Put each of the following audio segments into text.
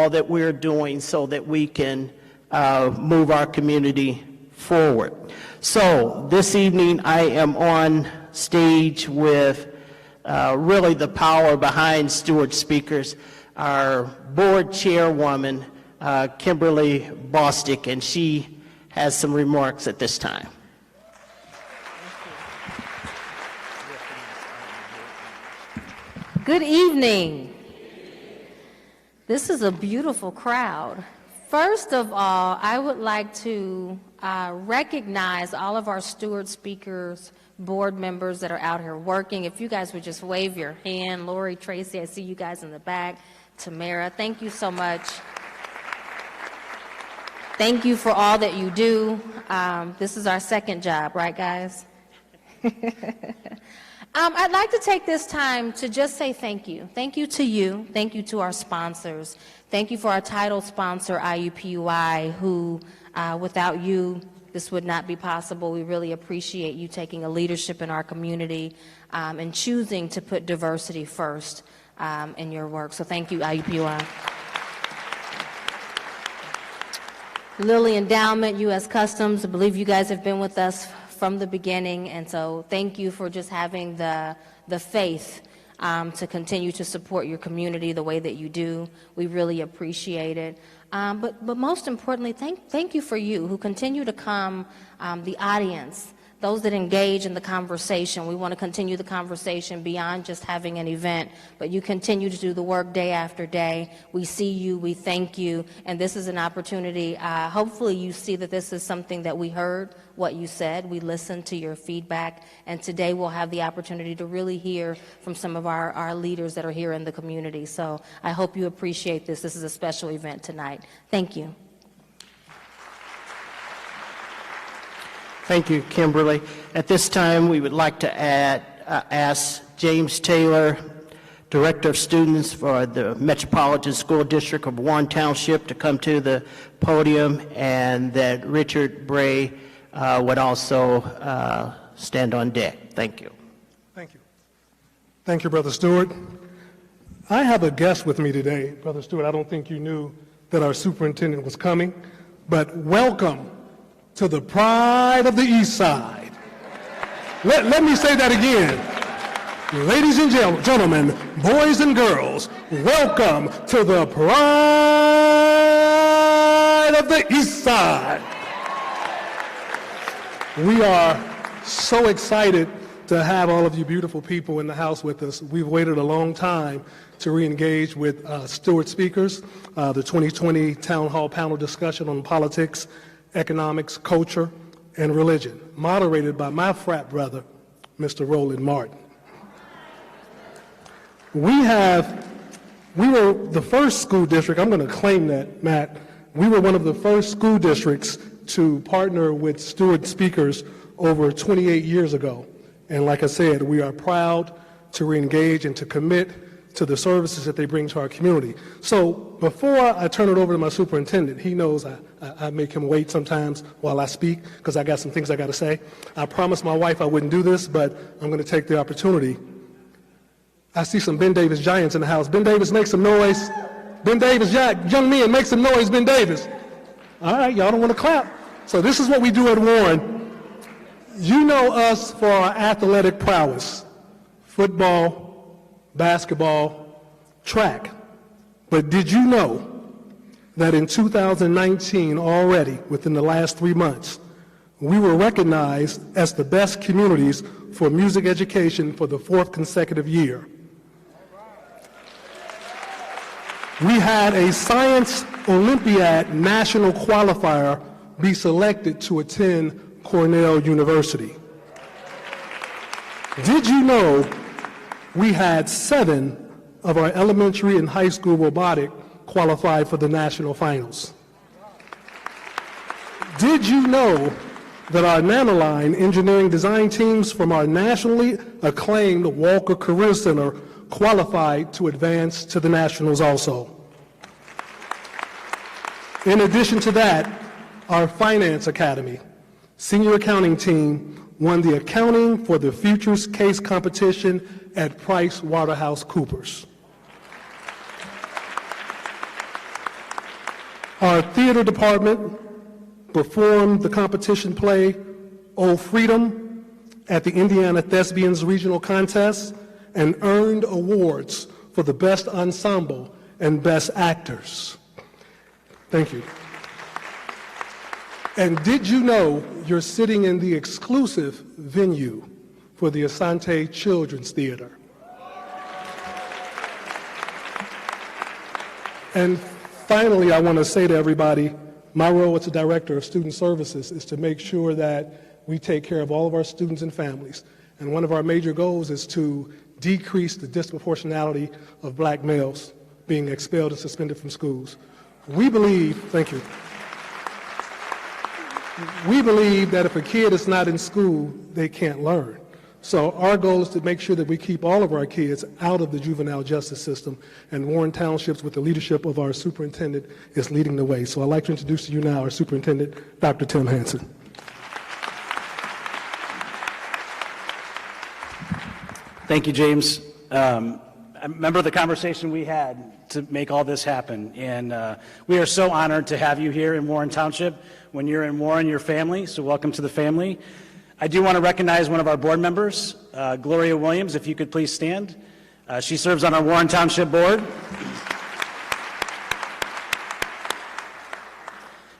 all that we're doing so that we can move our community forward. So this evening I am on stage with really the power behind Steward Speakers, our board chairwoman, Kimberly Bostick, and she has some remarks at this time. Good evening. This is a beautiful crowd. First of all, I would like to recognize all of our Steward Speakers board members that are out here working. If you guys would just wave your hand. Lori, Tracy, I see you guys in the back. Tamara, thank you so much. Thank you for all that you do. This is our second job, right, guys? I'd like to take this time to just say thank you. Thank you to you. Thank you to our sponsors. Thank you for our title sponsor, IUPUI, who, without you, this would not be possible. We really appreciate you taking a leadership in our community and choosing to put diversity first in your work. So thank you, IUPUI. Lilly Endowment, U.S. Customs, I believe you guys have been with us from the beginning, and so thank you for just having the faith to continue to support your community the way that you do. We really appreciate it. But most importantly, thank you for you who continue to come, the audience, those that engage in the conversation. We want to continue the conversation beyond just having an event, but you continue to do the work day after day. We see you, we thank you, and this is an opportunity. Hopefully you see that this is something that we heard, what you said, we listened to your feedback, and today we'll have the opportunity to really hear from some of our leaders that are here in the community. So I hope you appreciate this. This is a special event tonight. Thank you. Thank you, Kimberly. At this time, we would like to ask James Taylor, Director of Students for the Metropolitan School District of Warren Township, to come to the podium, and that Richard Bray would also stand on deck. Thank you. Thank you. Thank you, Brother Stewart. I have a guest with me today, Brother Stewart. I don't think you knew that our superintendent was coming, but welcome to the pride of the East Side. Let me say that again. Ladies and gentlemen, boys and girls, welcome to the pride of the East Side. We are so excited to have all of you beautiful people in the house with us. We've waited a long time to re-engage with Steward Speakers, the 2020 Town Hall panel discussion on politics, economics, culture, and religion, moderated by my frat brother, Mr. Roland Martin. We were the first school district, I'm going to claim that, Matt, we were one of the first school districts to partner with Steward Speakers over 28 years ago. And like I said, we are proud to re-engage and to commit to the services that they bring to our community. So before I turn it over to my superintendent, he knows I make him wait sometimes while I speak because I got some things I got to say. I promised my wife I wouldn't do this, but I'm going to take the opportunity. I see some Ben Davis giants in the house. Ben Davis, make some noise. Ben Davis, young men, make some noise, Ben Davis. All right, y'all don't want to clap. So this is what we do at Warren. You know us for our athletic prowess, football, basketball, track. But did you know that in 2019 already, within the last 3 months, we were recognized as the best communities for music education for the 4th consecutive year? We had a Science Olympiad national qualifier be selected to attend Cornell University. Did you know we had 7 of our elementary and high school robotic qualified for the national finals? Did you know that our Nanoline engineering design teams from our nationally acclaimed Walker Career Center qualified to advance to the nationals also? In addition to that, our Finance Academy senior accounting team won the Accounting for the Futures case competition at PricewaterhouseCoopers. Our theater department performed the competition play "Oh Freedom" at the Indiana Thespians Regional Contest and earned awards for the Best Ensemble and Best Actors. Thank you. And did you know you're sitting in the exclusive venue for the Asante Children's Theater? And finally, I want to say to everybody, my role as the Director of Student Services is to make sure that we take care of all of our students and families. And one of our major goals is to decrease the disproportionality of black males being expelled and suspended from schools. We believe, thank you, we believe that if a kid is not in school, they can't learn. So our goal is to make sure that we keep all of our kids out of the juvenile justice system, and Warren Townships, with the leadership of our superintendent, is leading the way. So I'd like to introduce to you now our superintendent, Dr. Tim Hansen. Thank you, James. I remember the conversation we had to make all this happen, and we are so honored to have you here in Warren Township. When you're in Warren, your family, so welcome to the family. I do want to recognize one of our board members, Gloria Williams, if you could please stand. She serves on our Warren Township board.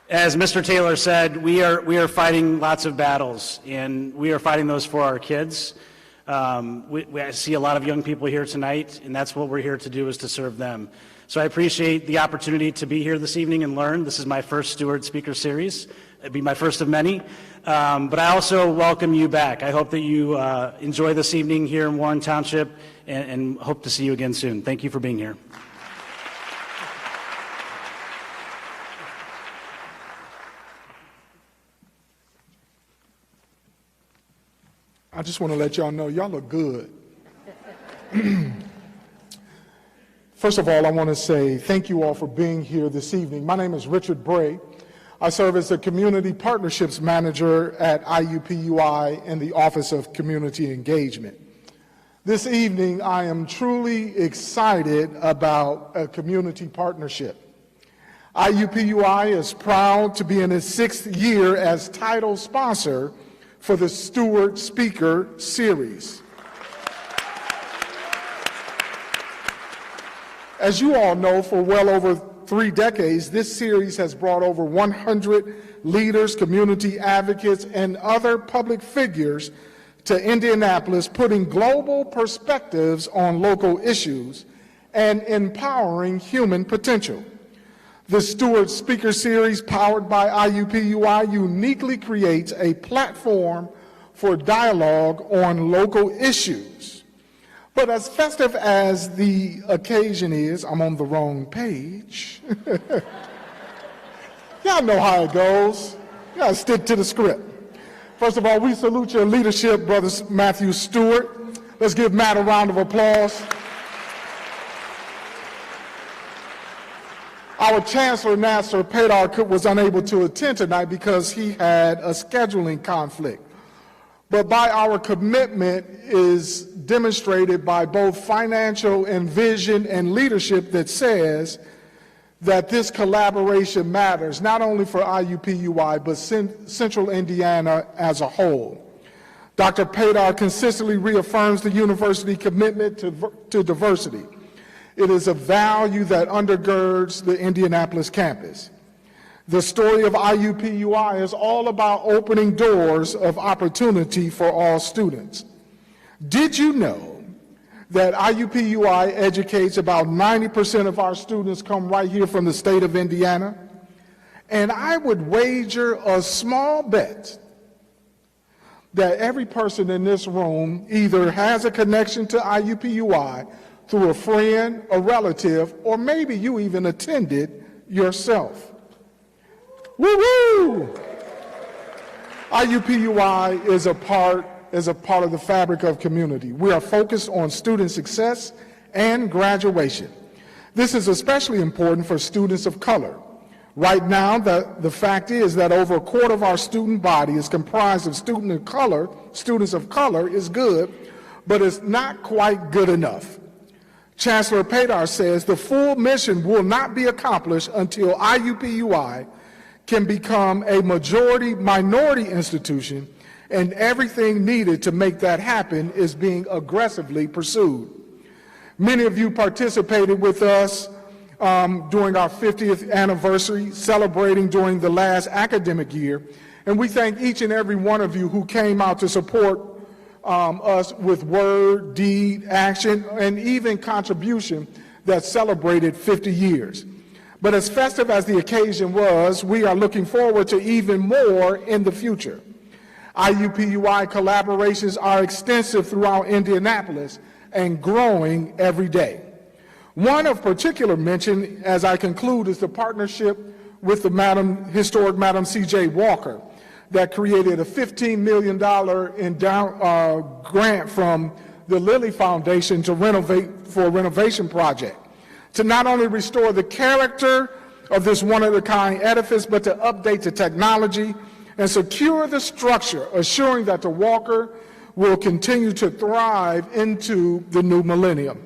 As Mr. Taylor said, we are fighting lots of battles, and we are fighting those for our kids. I see a lot of young people here tonight, and that's what we're here to do, is to serve them. So I appreciate the opportunity to be here this evening and learn. This is my first Steward Speaker Series. It'd be my first of many. But I also welcome you back. I hope that you enjoy this evening here in Warren Township, and hope to see you again soon. Thank you for being here. I just want to let y'all know y'all look good. First of all, I want to say thank you all for being here this evening. My name is Richard Bray. I serve as the Community Partnerships Manager at IUPUI in the Office of Community Engagement. This evening, I am truly excited about a community partnership. IUPUI is proud to be in its 6th year as title sponsor for the Steward Speaker Series. As you all know, for well over 3 decades, this series has brought over 100 leaders, community advocates, and other public figures to Indianapolis, putting global perspectives on local issues and empowering human potential. The Steward Speaker Series, powered by IUPUI, uniquely creates a platform for dialogue on local issues. But as festive as the occasion is, I'm on the wrong page. Y'all know how it goes. You gotta stick to the script. First of all, we salute your leadership, Brother Matthew Stewart. Let's give Matt a round of applause. Our Chancellor, Nasser Pedar, was unable to attend tonight because he had a scheduling conflict. But by our commitment is demonstrated by both financial and vision and leadership that says that this collaboration matters, not only for IUPUI, but Central Indiana as a whole. Dr. Pedar consistently reaffirms the university commitment to diversity. It is a value that undergirds the Indianapolis campus. The story of IUPUI is all about opening doors of opportunity for all students. Did you know that IUPUI educates about 90% of our students come right here from the state of Indiana? And I would wager a small bet that every person in this room either has a connection to IUPUI through a friend, a relative, or maybe you even attended yourself. Woo-woo! IUPUI is a part of the fabric of community. We are focused on student success and graduation. This is especially important for students of color. Right now, the fact is that over a quarter of our student body is comprised of students of color. Students of color is good, but it's not quite good enough. Chancellor Padar says the full mission will not be accomplished until IUPUI can become a minority institution, and everything needed to make that happen is being aggressively pursued. Many of you participated with us during our 50th anniversary, celebrating during the last academic year, and we thank each and every one of you who came out to support us with word, deed, action, and even contribution that celebrated 50 years. But as festive as the occasion was, we are looking forward to even more in the future. IUPUI collaborations are extensive throughout Indianapolis and growing every day. One of particular mention, as I conclude, is the partnership with the historic Madam C.J. Walker that created a $15 million grant from the Lilly Foundation to for a renovation project, to not only restore the character of this one-of-a-kind edifice, but to update the technology and secure the structure, assuring that the Walker will continue to thrive into the new millennium.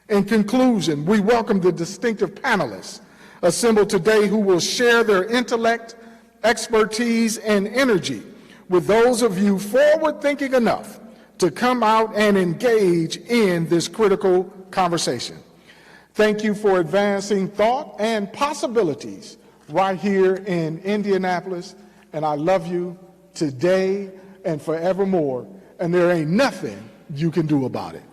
In conclusion, we welcome the distinctive panelists assembled today who will share their intellect, expertise, and energy with those of you forward-thinking enough to come out and engage in this critical conversation. Thank you for advancing thought and possibilities right here in Indianapolis, and I love you today and forevermore, and there ain't nothing you can do about it.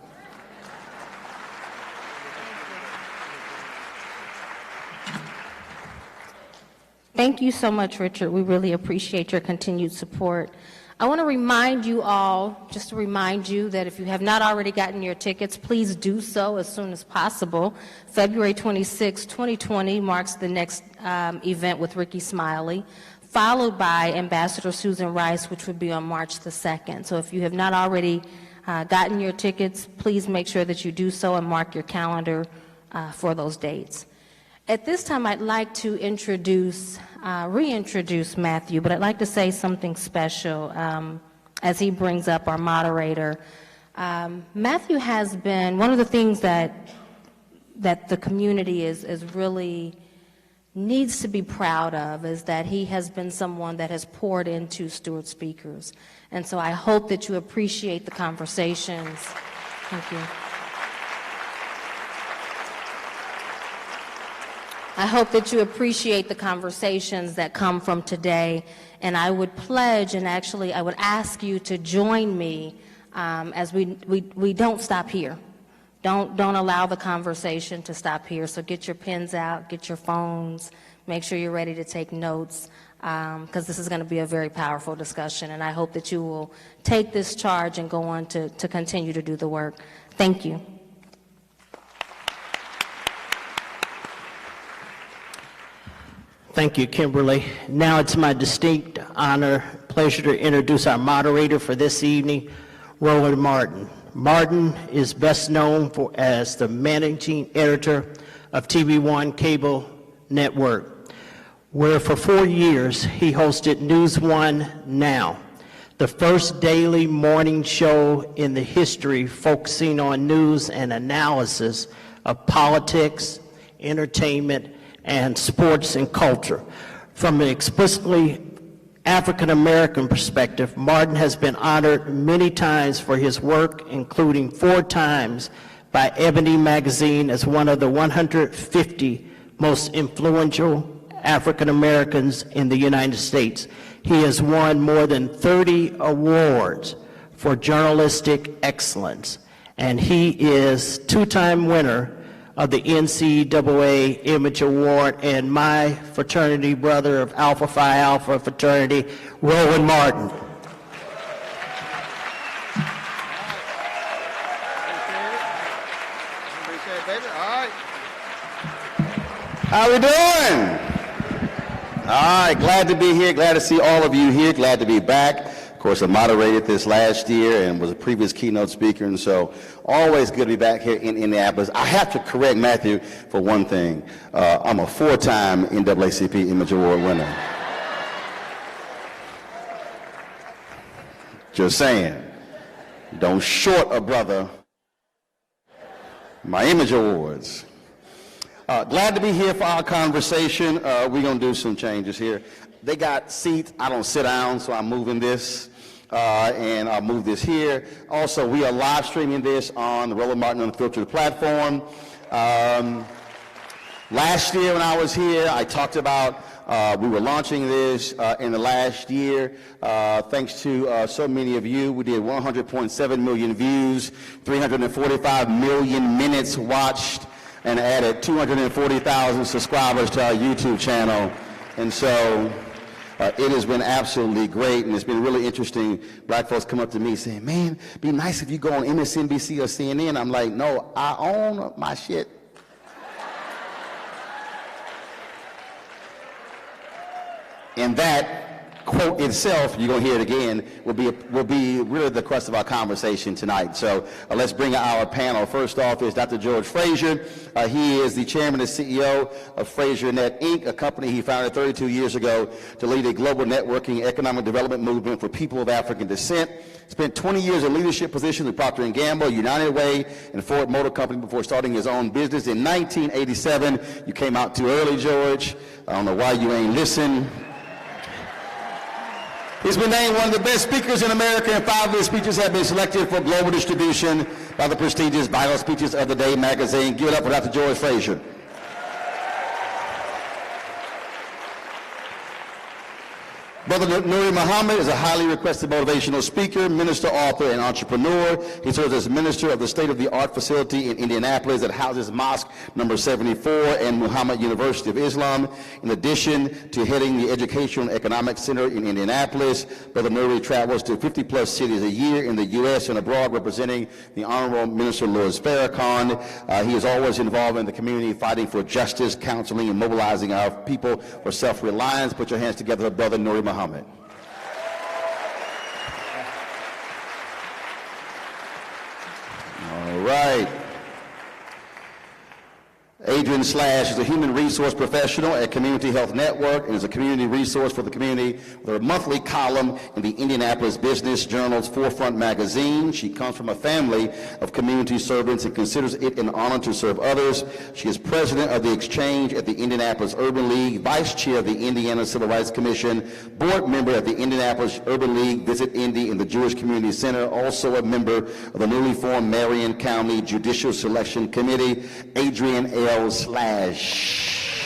Thank you so much, Richard. We really appreciate your continued support. I want to remind you all, just to remind you that if you have not already gotten your tickets, please do so as soon as possible. February 26, 2020 marks the next event with Ricky Smiley, followed by Ambassador Susan Rice, which would be on March the 2nd. So if you have not already gotten your tickets, please make sure that you do so and mark your calendar for those dates. At this time, I'd like to reintroduce Matthew, but I'd like to say something special as he brings up our moderator. Matthew has been one of the things that the community is really needs to be proud of, is that he has been someone that has poured into Steward Speakers. And so I hope that you appreciate the conversations. Thank you. I hope that you appreciate the conversations that come from today, and I would pledge, and actually I would ask you to join me as we don't stop here. Don't allow the conversation to stop here. So get your pens out, get your phones, make sure you're ready to take notes, because this is going to be a very powerful discussion, and I hope that you will take this charge and go on to continue to do the work. Thank you. Thank you, Kimberly. Now it's my distinct pleasure to introduce our moderator for this evening, Roland Martin. Martin is best known as the managing editor of TV One Cable Network, where for 4 years he hosted News One Now, the first daily morning show in the history focusing on news and analysis of politics, entertainment, and sports and culture. From an explicitly African-American perspective, Martin has been honored many times for his work, including 4 times by Ebony Magazine as one of the 150 most influential African-Americans in the United States. He has won more than 30 awards for journalistic excellence, and he is 2-time winner of the NCAA Image Award, and my fraternity brother of Alpha Phi Alpha fraternity, Roland Martin. How we doing? All right, glad to be here, glad to see all of you here, glad to be back. Of course, I moderated this last year and was a previous keynote speaker, and so always good to be back here in Indianapolis. I have to correct Matthew for one thing. I'm a 4-time NAACP Image Award winner. Just saying, don't short a brother My Image Awards. Glad to be here for our conversation. We're going to do some changes here. They got seats. I don't sit down, so I'm moving this. And I'll move this here. Also, we are live streaming this on the Roland Martin Unfiltered platform. Last year when I was here, I talked about we were launching this in the last year. Thanks to so many of you, we did 100.7 million views, 345 million minutes watched, and added 240,000 subscribers to our YouTube channel. And so it has been absolutely great, and it's been really interesting. Black folks come up to me saying, man, it'd be nice if you go on MSNBC or CNN. I'm like, no, I own my shit. And that quote itself, you're going to hear it again, will be really the crux of our conversation tonight. So let's bring our panel. First off is Dr. George Frazier. He is the chairman and CEO of Frazier Net Inc., a company he founded 32 years ago to lead a global networking economic development movement for people of African descent. Spent 20 years in leadership positions with Procter & Gamble, United Way, and Ford Motor Company before starting his own business. In 1987, you came out too early, George. I don't know why you ain't listen. He's been named one of the best speakers in America, and 5 of his speeches have been selected for global distribution by the prestigious Vital Speeches of the Day magazine. Give it up for Dr. George Frazier. Brother Nuri Muhammad is a highly requested motivational speaker, minister, author, and entrepreneur. He serves as minister of the state-of-the-art facility in Indianapolis that houses Mosque number 74 and Muhammad University of Islam. In addition to heading the Educational and Economic Center in Indianapolis, Brother Nuri travels to 50-plus cities a year in the U.S. and abroad, representing the Honorable Minister Louis Farrakhan. He is always involved in the community, fighting for justice, counseling, and mobilizing our people for self-reliance. Put your hands together for Brother Nuri Muhammad. All right. Adrian Slash is a human resource professional at Community Health Network and is a community resource for the community with a monthly column in the Indianapolis Business Journal's Forefront magazine. She comes from a family of community servants and considers it an honor to serve others. She is president of the Exchange at the Indianapolis Urban League, vice chair of the Indiana Civil Rights Commission, board member of the Indianapolis Urban League Visit Indy in the Jewish Community Center, also a member of the newly formed Marion County Judicial Selection Committee. Adrian L. Slash.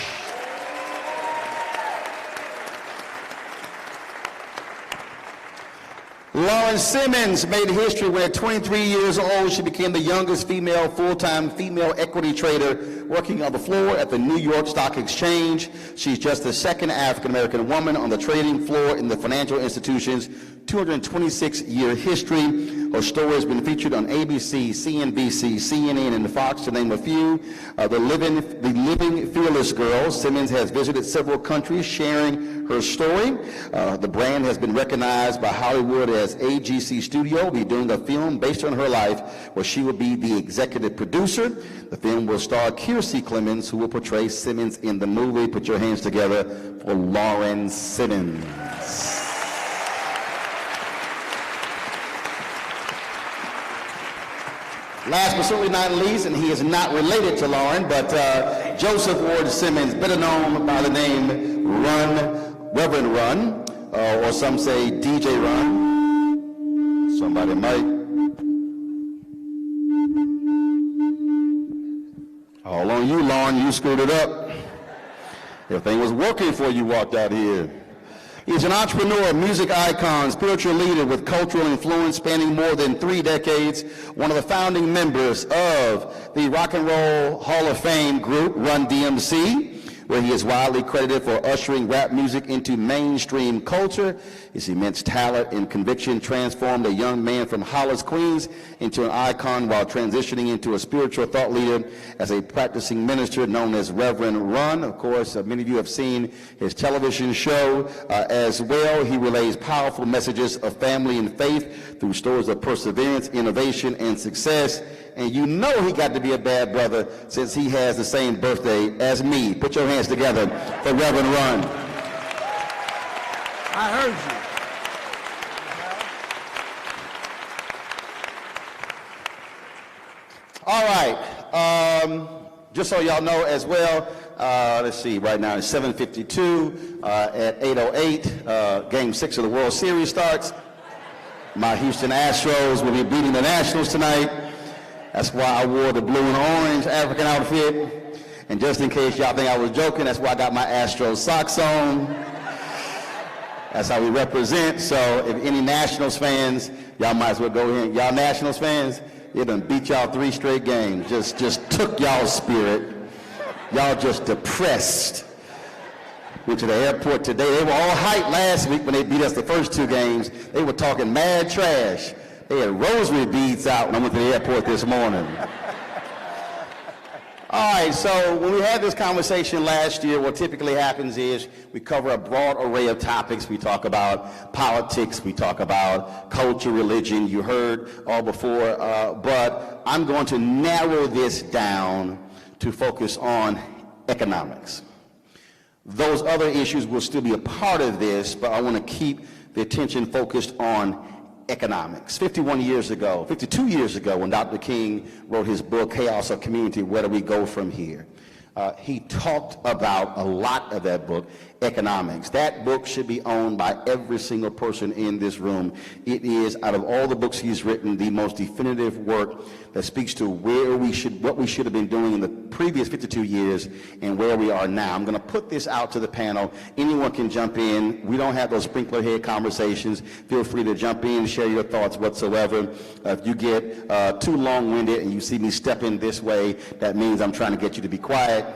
Lauren Simmons made history when at 23 years old she became the youngest female full-time female equity trader working on the floor at the New York Stock Exchange. She's just the second African-American woman on the trading floor in the financial institution's 226-year history. Her story has been featured on ABC, CNBC, CNN, and Fox, to name a few. The living fearless girl, Simmons has visited several countries sharing her story. The brand has been recognized by Hollywood as AGC Studio. Will be doing a film based on her life where she will be the executive producer. The film will star Kiersey Clemens, who will portray Simmons in the movie. Put your hands together for Lauren Simmons. Last but certainly not least, and he is not related to Lauren, but Joseph Ward Simmons, better known by the name Reverend Run, or some say DJ Run. Somebody might. All on you, Lauren, you screwed it up. Everything was working before you walked out here. He's an entrepreneur, music icon, spiritual leader with cultural influence spanning more than 3 decades, one of the founding members of the Rock and Roll Hall of Fame group, Run DMC, where he is widely credited for ushering rap music into mainstream culture. His immense talent and conviction transformed a young man from Hollis, Queens into an icon while transitioning into a spiritual thought leader as a practicing minister known as Reverend Run. Of course, many of you have seen his television show as well. He relays powerful messages of family and faith through stories of perseverance, innovation, and success. And you know he got to be a bad brother since he has the same birthday as me. Put your hands together for Reverend Run. I heard you. All right. Just so y'all know as well, let's see, right now it's 7:52. At 8:08, Game 6 of the World Series starts. My Houston Astros will be beating the Nationals tonight. That's why I wore the blue and orange African outfit. And just in case y'all think I was joking, that's why I got my Astros socks on. That's how we represent. So if any Nationals fans, y'all might as well go in. Y'all Nationals fans, it done beat y'all 3 straight games. Just took y'all's spirit. Y'all just depressed. Went to the airport today. They were all hyped last week when they beat us the first 2 games. They were talking mad trash. They had rosary beads out when I went to the airport this morning. All right, so when we had this conversation last year, what typically happens is we cover a broad array of topics. We talk about politics, we talk about culture, religion, you heard all before, but I'm going to narrow this down to focus on economics. Those other issues will still be a part of this, but I want to keep the attention focused on economics. 52 years ago, when Dr. King wrote his book, Chaos of Community, Where Do We Go From Here? He talked about a lot of that book, economics. That book should be owned by every single person in this room. It is, out of all the books he's written, the most definitive work that speaks to what we should have been doing in the previous 52 years and where we are now. I'm going to put this out to the panel. Anyone can jump in. We don't have those sprinkler head conversations. Feel free to jump in and share your thoughts whatsoever. If you get too long-winded and you see me stepping this way, that means I'm trying to get you to be quiet.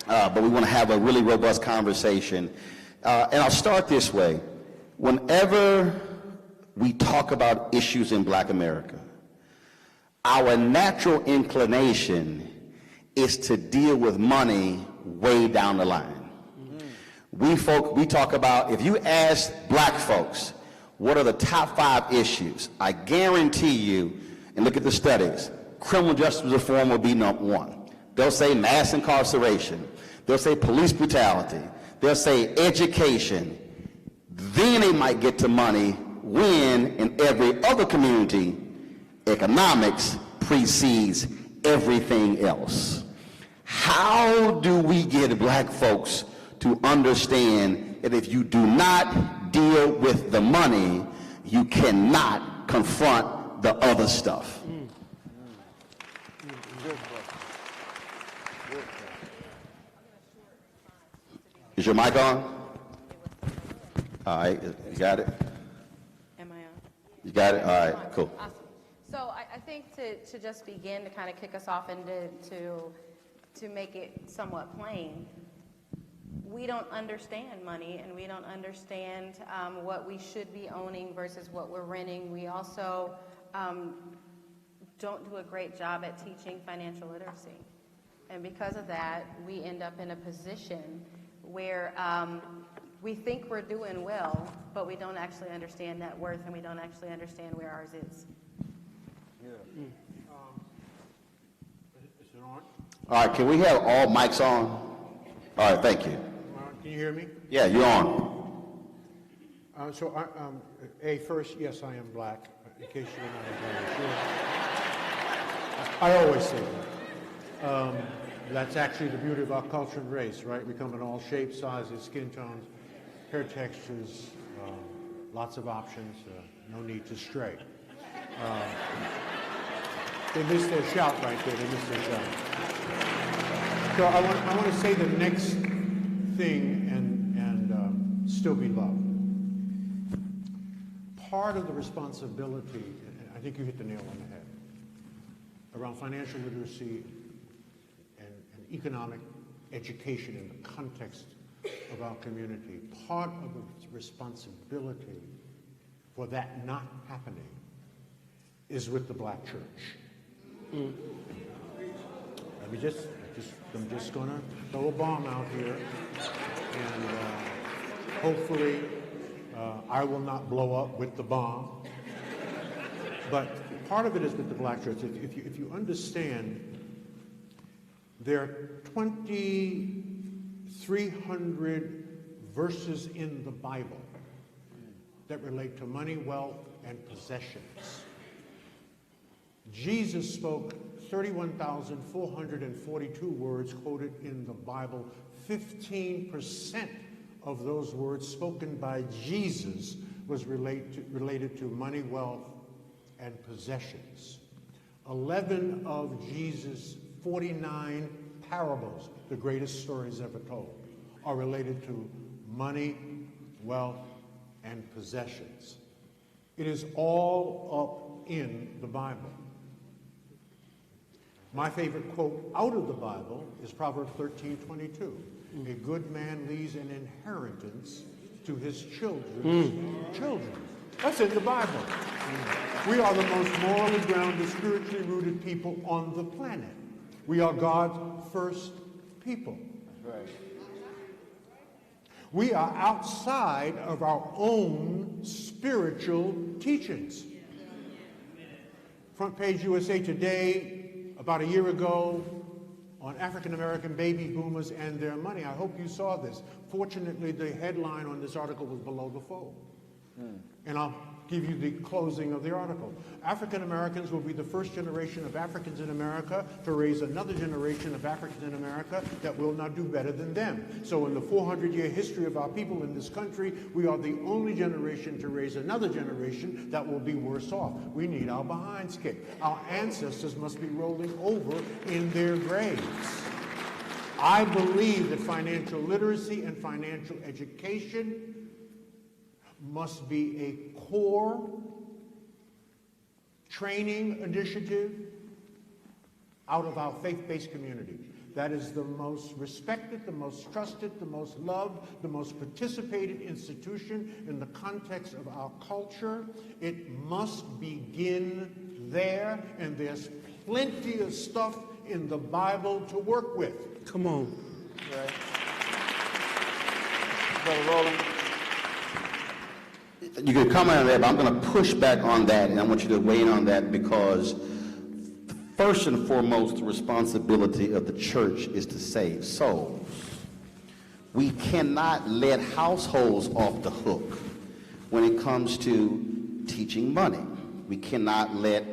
But we want to have a really robust conversation. And I'll start this way. Whenever we talk about issues in Black America, our natural inclination is to deal with money way down the line. We talk about, if you ask Black folks, what are the top 5 issues? I guarantee you, and look at the studies, criminal justice reform will be number 1. They'll say mass incarceration. They'll say police brutality. They'll say education. Then they might get to money when, in every other community, economics precedes everything else. How do we get Black folks to understand that if you do not deal with the money, you cannot confront the other stuff? Is your mic on? All right, you got it? Am I on? You got it? All right, cool. Awesome. So I think to just begin to kind of kick us off and to make it somewhat plain, we don't understand money and we don't understand what we should be owning versus what we're renting. We also don't do a great job at teaching financial literacy. And because of that, we end up in a position where we think we're doing well, but we don't actually understand net worth and we don't actually understand where ours is. Yeah. Is it on? All right, can we have all mics on? All right, thank you. Can you hear me? Yeah, you're on. First, yes, I am Black, in case you were not entirely sure. I always say that. That's actually the beauty of our culture and race, right? We come in all shapes, sizes, skin tones, hair textures, lots of options, no need to stray. They missed their shout right there, they missed their shout. So I want to say the next thing and still be loved. Part of the responsibility, and I think you hit the nail on the head, around financial literacy and economic education in the context of our community, part of the responsibility for that not happening is with the Black church. I'm just going to throw a bomb out here, and hopefully I will not blow up with the bomb. But part of it is with the Black church. If you understand, there are 2,300 verses in the Bible that relate to money, wealth, and possessions. Jesus spoke 31,442 words quoted in the Bible, 15% of those words spoken by Jesus was related to money, wealth, and possessions. 11 of Jesus' 49 parables, the greatest stories ever told, are related to money, wealth, and possessions. It is all up in the Bible. My favorite quote out of the Bible is Proverbs 13:22. A good man leaves an inheritance to his children's children. That's in the Bible. We are the most morally grounded, spiritually rooted people on the planet. We are God's first people. That's right. We are outside of our own spiritual teachings. Front page USA Today, about a year ago, on African American baby boomers and their money. I hope you saw this. Fortunately, the headline on this article was below the fold. And I'll give you the closing of the article. African Americans will be the first generation of Africans in America to raise another generation of Africans in America that will not do better than them. So in the 400-year history of our people in this country, we are the only generation to raise another generation that will be worse off. We need our behinds kicked. Our ancestors must be rolling over in their graves. I believe that financial literacy and financial education must be a core training initiative out of our faith-based community. That is the most respected, the most trusted, the most loved, the most participated institution in the context of our culture. It must begin there, and there's plenty of stuff in the Bible to work with. Come on. Right. Brother Roland. You can comment on that, but I'm going to push back on that, and I want you to weigh in on that, because first and foremost, the responsibility of the church is to save souls. We cannot let households off the hook when it comes to teaching money. We cannot let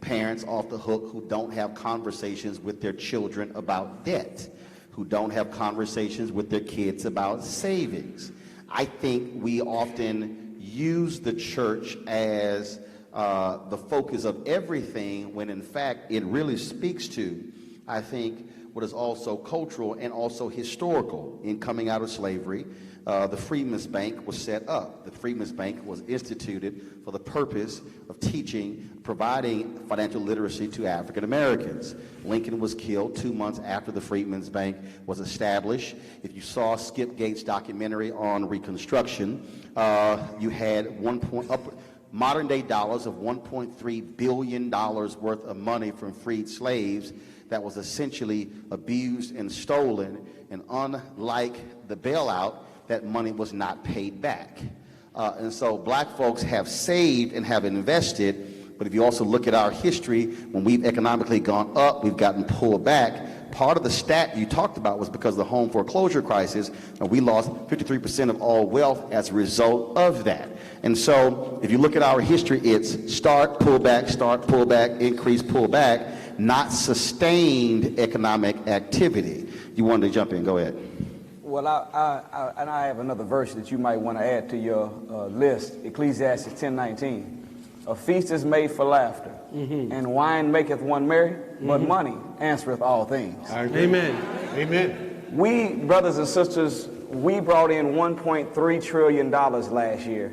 parents off the hook who don't have conversations with their children about debt, who don't have conversations with their kids about savings. I think we often use the church as the focus of everything, when in fact it really speaks to, I think, what is also cultural and also historical. In coming out of slavery, the Freedmen's Bank was set up. The Freedmen's Bank was instituted for the purpose of teaching, providing financial literacy to African Americans. Lincoln was killed 2 months after the Freedmen's Bank was established. If you saw Skip Gates' documentary on Reconstruction, you had modern day dollars of $1.3 billion worth of money from freed slaves that was essentially abused and stolen, and unlike the bailout, that money was not paid back. And so black folks have saved and have invested, but if you also look at our history, when we've economically gone up, we've gotten pulled back. Part of the stat you talked about was because of the home foreclosure crisis, and we lost 53% of all wealth as a result of that. And so if you look at our history, it's start, pull back, increase, pull back, not sustained economic activity. You wanted to jump in, go ahead. Well, I have another verse that you might want to add to your list, Ecclesiastes 10:19. A feast is made for laughter, and wine maketh one merry, but money answereth all things. Amen. Amen. We, brothers and sisters, we brought in $1.3 trillion last year.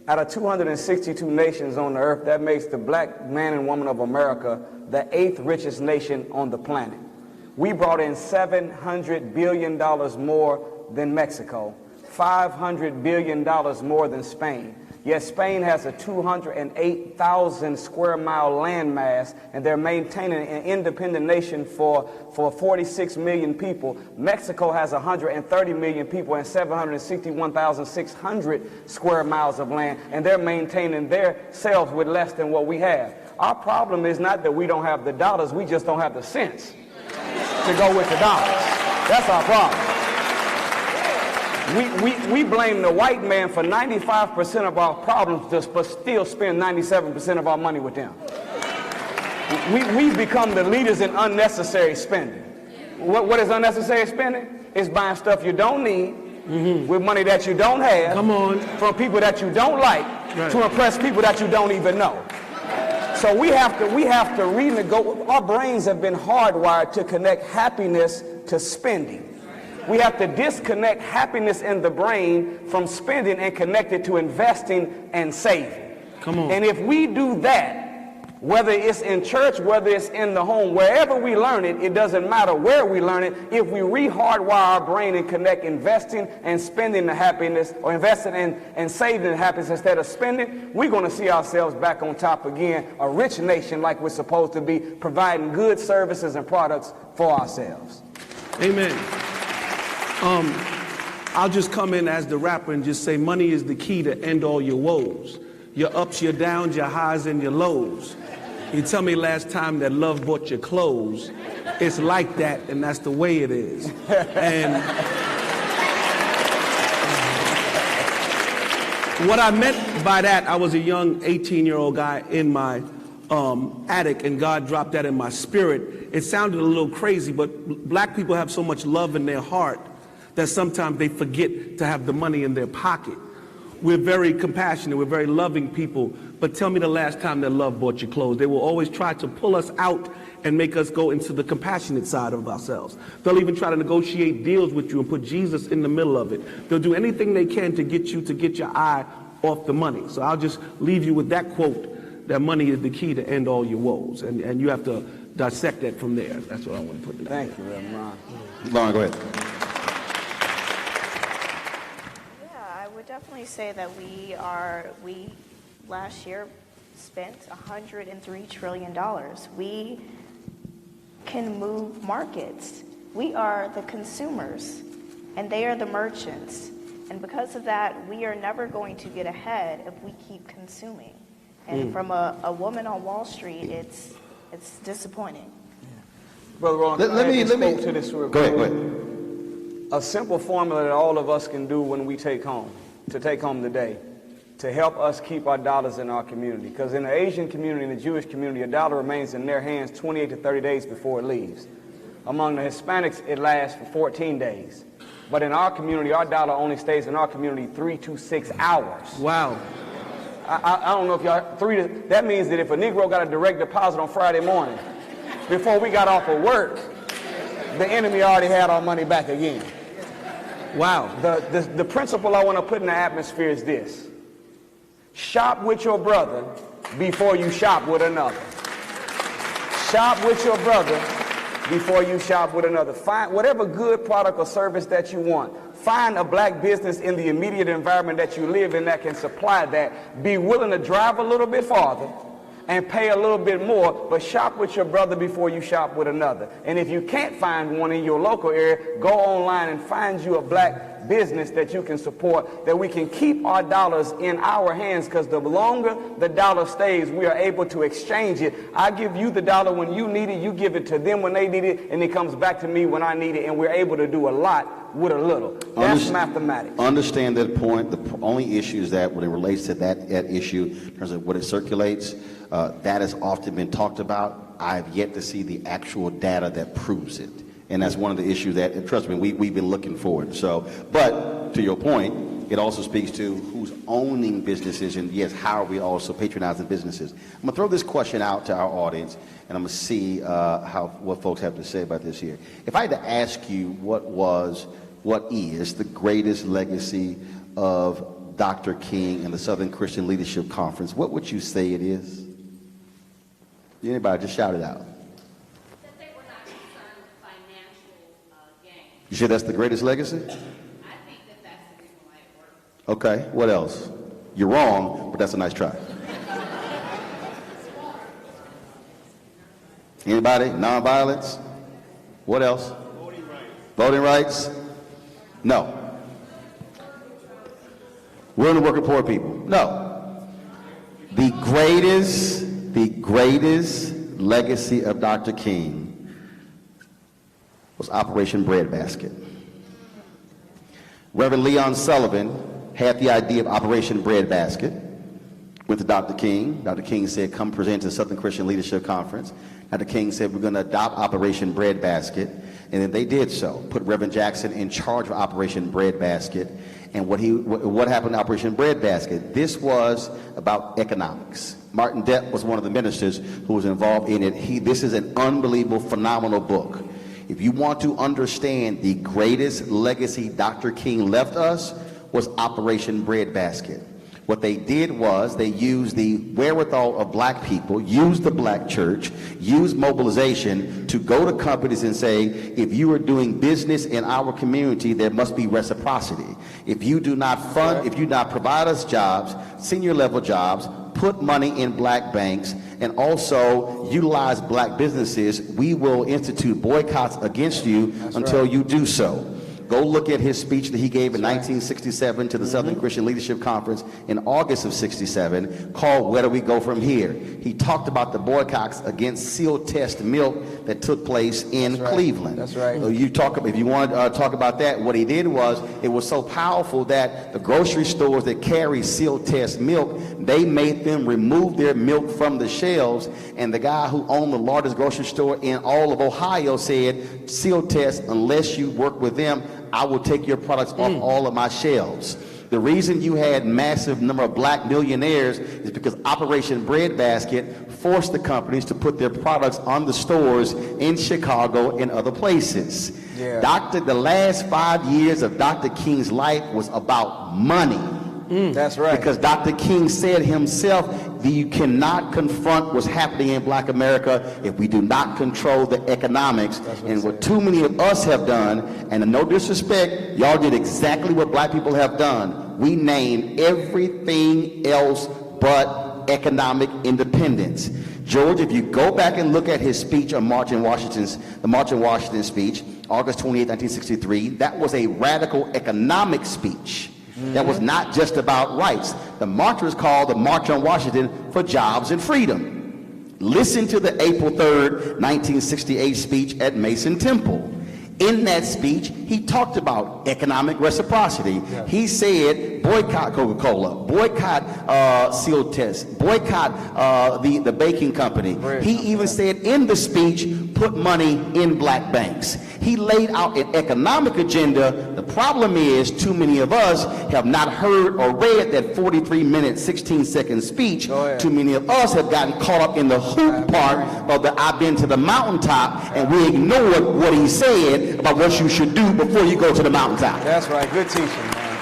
Out of 262 nations on the earth, that makes the black man and woman of America the 8th richest nation on the planet. We brought in $700 billion more than Mexico, $500 billion more than Spain. Yet Spain has a 208,000 square mile landmass, and they're maintaining an independent nation for 46 million people. Mexico has 130 million people and 761,600 square miles of land, and they're maintaining their selves with less than what we have. Our problem is not that we don't have the dollars, we just don't have the sense to go with the dollars. That's our problem. We blame the white man for 95% of our problems, but still spend 97% of our money with them. We've become the leaders in unnecessary spending. What is unnecessary spending? It's buying stuff you don't need with money that you don't have. Come on. From people that you don't like to impress people that you don't even know. So we have to renegotiate. Our brains have been hardwired to connect happiness to spending. We have to disconnect happiness in the brain from spending and connect it to investing and saving. Come on. And if we do that, whether it's in church, whether it's in the home, wherever we learn it, it doesn't matter where we learn it. If we re-hardwire our brain and connect investing and spending to happiness, or investing and saving to happiness instead of spending, we're going to see ourselves back on top again, a rich nation like we're supposed to be, providing good services and products for ourselves. Amen. I'll just come in as the rapper and just say money is the key to end all your woes. Your ups, your downs, your highs, and your lows. You tell me last time that love bought your clothes. It's like that, and that's the way it is. And what I meant by that, I was a young 18-year-old guy in my attic, and God dropped that in my spirit. It sounded a little crazy, but black people have so much love in their heart that sometimes they forget to have the money in their pocket. We're very compassionate, we're very loving people, but tell me the last time that love bought your clothes. They will always try to pull us out and make us go into the compassionate side of ourselves. They'll even try to negotiate deals with you and put Jesus in the middle of it. They'll do anything they can to get your eye off the money. So I'll just leave you with that quote, that money is the key to end all your woes. And you have to dissect that from there. That's what I want to put in there. Thank you, Reverend Ron. Lauren, go ahead. I would definitely say that we last year spent $103 trillion. We can move markets. We are the consumers, and they are the merchants. And because of that, we are never going to get ahead if we keep consuming. And from a woman on Wall Street, it's disappointing. Brother Roland, let me to this real go quick. ahead. A simple formula that all of us can do when we take home today, to help us keep our dollars in our community. Because in the Asian community and the Jewish community, a dollar remains in their hands 28 to 30 days before it leaves. Among the Hispanics, it lasts for 14 days. But in our community, our dollar only stays in our community 3 to 6 hours. Wow. I don't know if y'all, that means that if a Negro got a direct deposit on Friday morning, before we got off of work, the enemy already had our money back again. Wow. The principle I want to put in the atmosphere is this. Shop with your brother before you shop with another. Shop with your brother before you shop with another. Find whatever good product or service that you want. Find a black business in the immediate environment that you live in that can supply that. Be willing to drive a little bit farther and pay a little bit more, but shop with your brother before you shop with another. And if you can't find one in your local area, go online and find you a black business that you can support, that we can keep our dollars in our hands, because the longer the dollar stays, we are able to exchange it. I give you the dollar when you need it, you give it to them when they need it, and it comes back to me when I need it, and we're able to do a lot with a little. That's mathematics. Understand that point. The only issue is that when it relates to that issue, in terms of what it circulates, that has often been talked about. I've yet to see the actual data that proves it. And that's one of the issues that, and trust me, we've been looking for it. So, but to your point, it also speaks to who's owning businesses, and yes, how are we also patronizing businesses. I'm going to throw this question out to our audience, and I'm going to see what folks have to say about this here. If I had to ask you what is the greatest legacy of Dr. King and the Southern Christian Leadership Conference, what would you say it is? Anybody, just shout it out. That they were not concerned with financial gain. You sure that's the greatest legacy? I think that that's the reason why it worked. Okay, what else? You're wrong, but that's a nice try. Anybody? Nonviolence? What else? Voting rights. Voting rights? No. We're in the working poor people? No. The greatest legacy of Dr. King was Operation Breadbasket. Reverend Leon Sullivan had the idea of Operation Breadbasket, went to Dr. King. Dr. King said, come present to the Southern Christian Leadership Conference. Dr. King said, we're going to adopt Operation Breadbasket. And then they did so, put Reverend Jackson in charge of Operation Breadbasket. And what happened to Operation Breadbasket? This was about economics. Martin Depp was one of the ministers who was involved in it. This is an unbelievable, phenomenal book. If you want to understand the greatest legacy Dr. King left us was Operation Breadbasket. What they did was they used the wherewithal of black people, used the black church, used mobilization to go to companies and say, if you are doing business in our community, there must be reciprocity. If you do not fund, if you do not provide us jobs, senior level jobs, put money in black banks, and also utilize black businesses, we will institute boycotts against you until you do so. Go look at his speech that he gave in 1967 to the Southern Christian Leadership Conference in August of 67 called Where Do We Go From Here? He talked about the boycotts against seal test milk that took place in Cleveland. That's right. So if you want to talk about that, what he did was, it was so powerful that the grocery stores that carry seal test milk, they made them remove their milk from the shelves, and the guy who owned the largest grocery store in all of Ohio said, seal test, unless you work with them, I will take your products off all of my shelves. The reason you had massive number of black millionaires is because Operation Breadbasket forced the companies to put their products on the stores in Chicago and other places. Yeah. The last 5 years of Dr. King's life was about money. That's right. Because Dr. King said himself that you cannot confront what's happening in black America if we do not control the economics. And what too many of us have done, and no disrespect, y'all did exactly what black people have done. We named everything else but economic independence. George, if you go back and look at his speech on the March in Washington speech, August 28, 1963, that was a radical economic speech. That was not just about rights. The march was called the March on Washington for Jobs and Freedom. Listen to the April 3rd, 1968 speech at Mason Temple. In that speech, he talked about economic reciprocity. Yeah. He said, boycott Coca-Cola, boycott seal test, boycott the baking company. He even said in the speech, put money in black banks. He laid out an economic agenda. The problem is too many of us have not heard or read that 43-minute, 16-second speech. Too many of us have gotten caught up in the hoop part of the I've been to the mountaintop, and we ignored what he said about what you should do before you go to the mountaintop. That's right. Good teaching, man.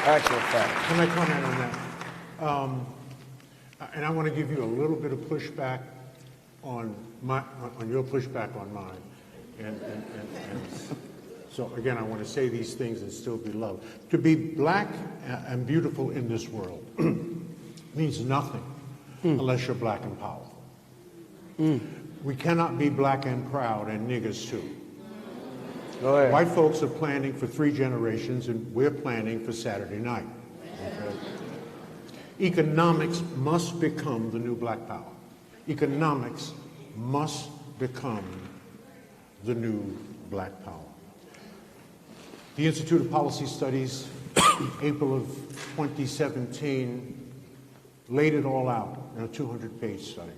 Actual fact. Can I comment on that? And I want to give you a little bit of pushback on your pushback on mine. And so again, I want to say these things and still be loved. To be black and beautiful in this world means nothing unless you're black and powerful. We cannot be black and proud and niggers too. White folks are planning for 3 generations, and we're planning for Saturday night. Okay? Economics must become the new black power. Economics must become the new black power. The Institute of Policy Studies, April of 2017, laid it all out in a 200-page study.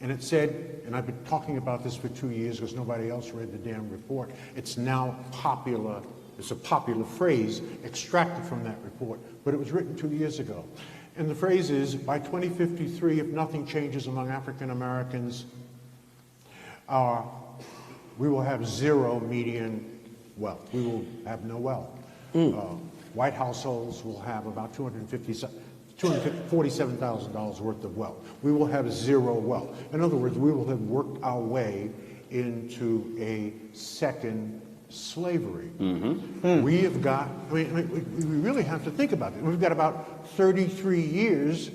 And it said, and I've been talking about this for 2 years because nobody else read the damn report. It's now popular. It's a popular phrase extracted from that report, but it was written 2 years ago. And the phrase is, by 2053, if nothing changes among African Americans, we will have zero median wealth. We will have no wealth. White households will have about $247,000 worth of wealth. We will have zero wealth. In other words, we will have worked our way into a second slavery. We have got, we really have to think about it. We've got about 33 years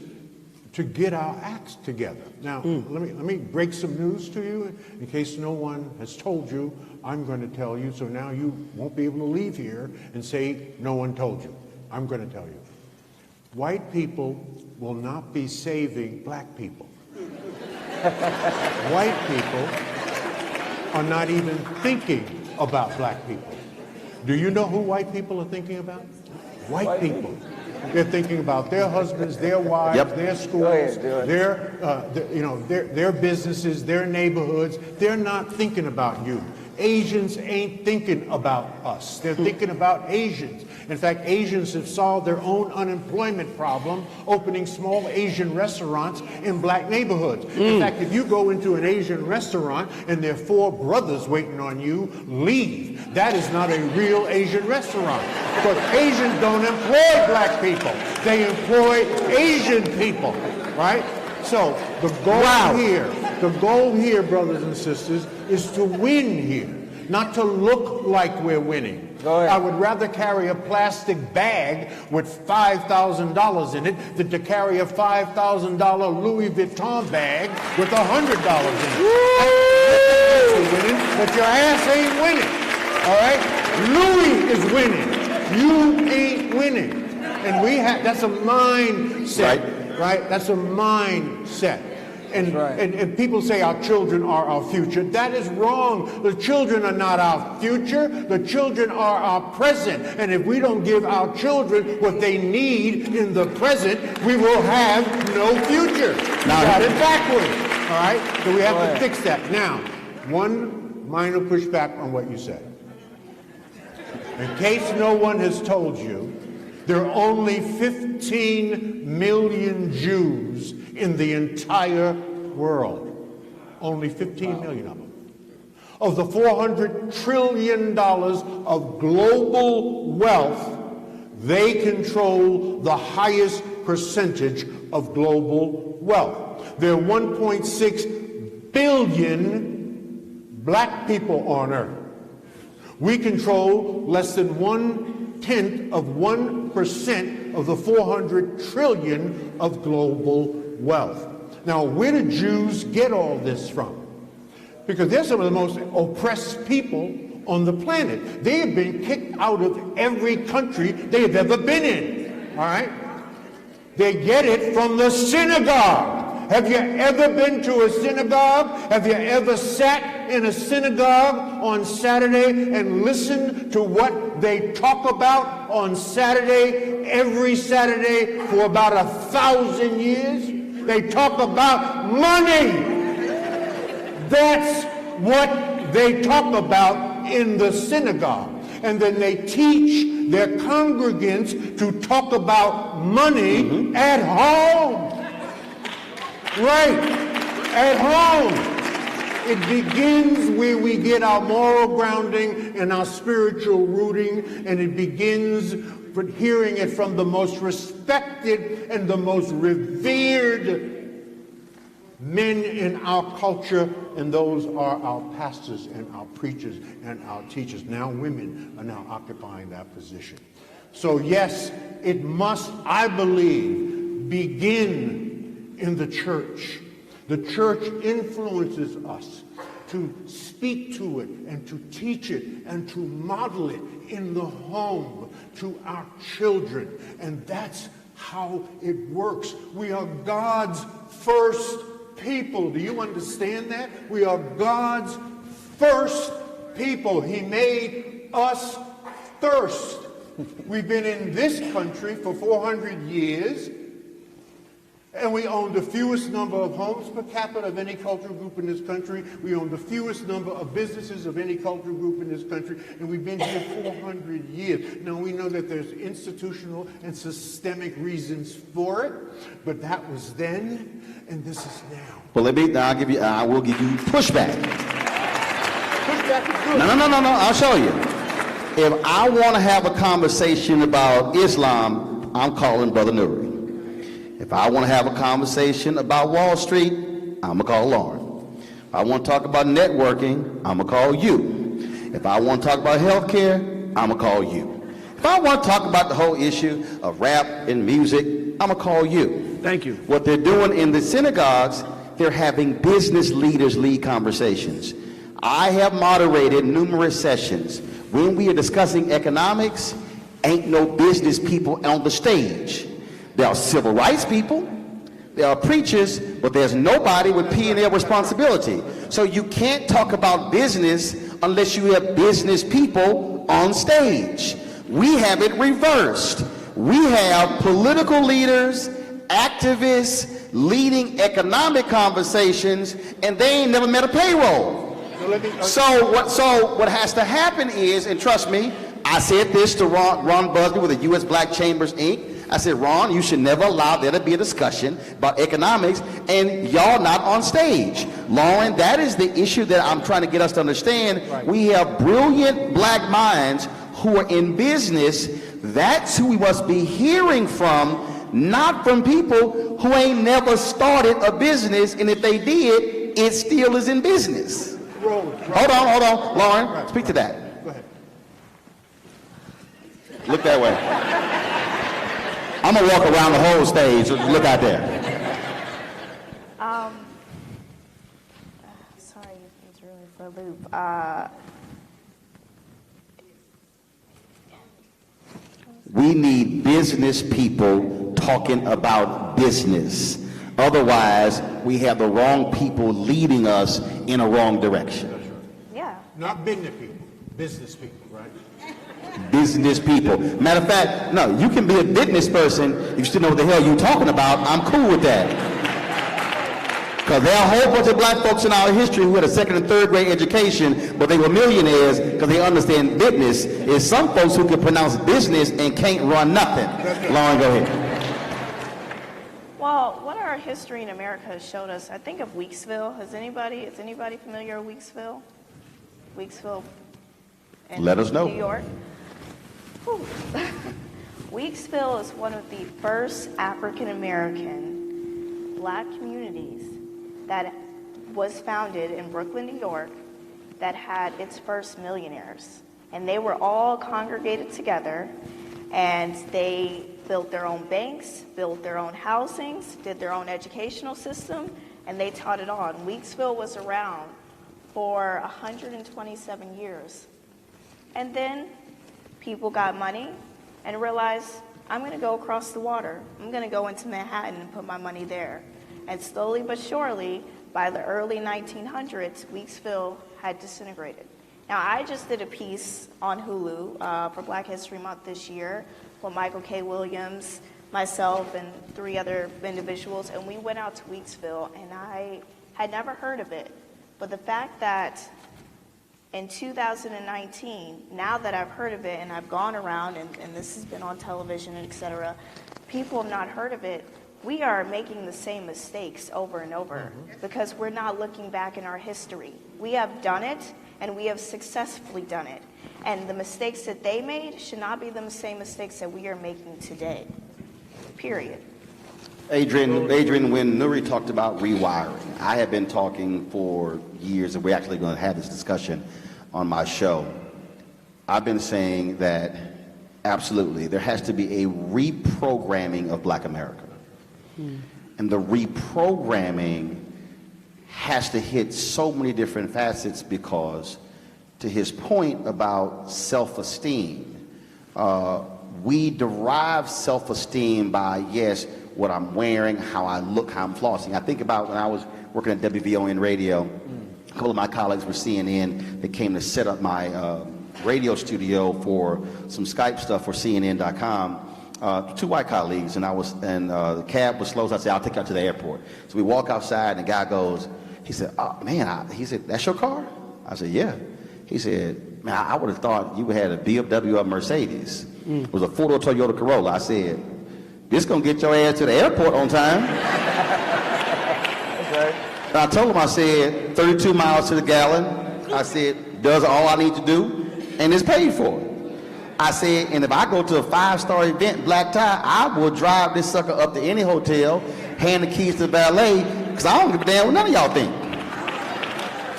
to get our acts together. Now, let me break some news to you in case no one has told you. I'm going to tell you, so now you won't be able to leave here and say no one told you. I'm going to tell you. White people will not be saving black people. White people are not even thinking about black people. Do you know who white people are thinking about? White people. They're thinking about their husbands, their wives, Yep. their schools, their businesses, their neighborhoods. They're not thinking about you. Asians ain't thinking about us. They're thinking about Asians. In fact, Asians have solved their own unemployment problem opening small Asian restaurants in black neighborhoods. In fact, if you go into an Asian restaurant and there are 4 brothers waiting on you, leave. That is not a real Asian restaurant. Because Asians don't employ black people. They employ Asian people, right? So the goal here, brothers and sisters, is to win here, not to look like we're winning. I would rather carry a plastic bag with $5,000 in it than to carry a $5,000 Louis Vuitton bag with $100 in it. You're winning, but your ass ain't winning. All right? Louis is winning. You ain't winning. And that's a mindset, right? That's a mindset. And people say our children are our future. That is wrong. The children are not our future. The children are our present. And if we don't give our children what they need in the present, we will have no future. We got it backwards. All right? So we have to fix that. Now, one minor pushback on what you said. In case no one has told you, there are only 15 million Jews in the entire world. Only 15 million of them. Of the $400 trillion of global wealth, they control the highest percentage of global wealth. There are 1.6 billion black people on earth. We control less than 0.1% of the 400 trillion of global wealth. Now, where do Jews get all this from? Because they're some of the most oppressed people on the planet. They have been kicked out of every country they have ever been in. All right? They get it from the synagogue. Have you ever been to a synagogue? Have you ever sat in a synagogue on Saturday and listened to what they talk about on Saturday, every Saturday for about 1,000 years? They talk about money. That's what they talk about in the synagogue. And then they teach their congregants to talk about money at home. Right, at home. It begins where we get our moral grounding and our spiritual rooting, and it begins with hearing it from the most respected and the most revered men in our culture, and those are our pastors and our preachers and our teachers. Now women are now occupying that position. So yes, it must, I believe, begin in the church. The church influences us to speak to it and to teach it and to model it in the home to our children. And that's how it works. We are God's first people. Do you understand that? We are God's first people. He made us first. We've been in this country for 400 years. And we own the fewest number of homes per capita of any cultural group in this country. We own the fewest number of businesses of any cultural group in this country. And we've been here 400 years. Now, we know that there's institutional and systemic reasons for it. But that was then, and this is now. Well, I will give you pushback. Pushback is good. No. I'll show you. If I want to have a conversation about Islam, I'm calling Brother Nuri. If I want to have a conversation about Wall Street, I'm going to call Lauren. If I want to talk about networking, I'm going to call you. If I want to talk about healthcare, I'm going to call you. If I want to talk about the whole issue of rap and music, I'm going to call you. Thank you. What they're doing in the synagogues, they're having business leaders lead conversations. I have moderated numerous sessions. When we are discussing economics, ain't no business people on the stage. There are civil rights people, there are preachers, but there's nobody with P&L responsibility. So you can't talk about business unless you have business people on stage. We have it reversed. We have political leaders, activists, leading economic conversations, and they ain't never met a payroll. So what has to happen is, and trust me, I said this to Ron Busby with the U.S. Black Chambers, Inc. I said, Ron, you should never allow there to be a discussion about economics and y'all not on stage. Lauren, that is the issue that I'm trying to get us to understand. Right. We have brilliant black minds who are in business. That's who we must be hearing from, not from people who ain't never started a business, and if they did, it still is in business. Hold on, Lauren, speak to that. Go ahead. Look that way. I'm gonna walk around the whole stage. Look out there. Sorry, it's really for a loop. We need business people talking about business. Otherwise, we have the wrong people leading us in a wrong direction. Yeah. Not business people, business people, right? Business people. Matter of fact, no, you can be a business person if you still know what the hell you're talking about. I'm cool with that. Because there are a whole bunch of black folks in our history who had a second and third grade education, but they were millionaires because they understand business. Is some folks who can pronounce business and can't run nothing. Lauren, go ahead. Well, what our history in America has showed us, I think of Weeksville. Is anybody familiar with Weeksville? Weeksville in Let us know. New York. Weeksville is one of the first African-American black communities that was founded in Brooklyn, New York, that had its first millionaires. And they were all congregated together, and they built their own banks, built their own housings, did their own educational system, and they taught it on. Weeksville was around for 127 years. And then people got money and realized, I'm going to go across the water. I'm going to go into Manhattan and put my money there. And slowly but surely, by the early 1900s, Weeksville had disintegrated. Now, I just did a piece on Hulu for Black History Month this year with Michael K. Williams, myself, and 3 other individuals, and we went out to Weeksville, and I had never heard of it. But the fact that in 2019, now that I've heard of it and I've gone around and this has been on television, et cetera, people have not heard of it, we are making the same mistakes over and over because we're not looking back in our history. We have done it and we have successfully done it. And the mistakes that they made should not be the same mistakes that we are making today, period. Adrian, when Nuri talked about rewiring, I have been talking for years, and we're actually going to have this discussion on my show. I've been saying that absolutely there has to be a reprogramming of Black America. And the reprogramming has to hit so many different facets because, to his point about self-esteem, we derive self-esteem by, yes, what I'm wearing, how I look, how I'm flossing. I think about when I was working at WVON radio, a couple of my colleagues were CNN. They came to set up my radio studio for some Skype stuff for CNN.com. 2 white colleagues, and the cab was slow, so I said, I'll take you out to the airport. So we walk outside, and the guy goes, he said, oh, man, he said, that's your car? I said, yeah. He said, man, I would have thought you had a BMW or a Mercedes. It was a 4-door Toyota Corolla. I said, this gonna get your ass to the airport on time. Okay. And I told him, I said, 32 miles to the gallon. I said, does all I need to do, and it's paid for. I said, and if I go to a 5-star event, black tie, I will drive this sucker up to any hotel, hand the keys to the valet, because I don't give a damn what none of y'all think.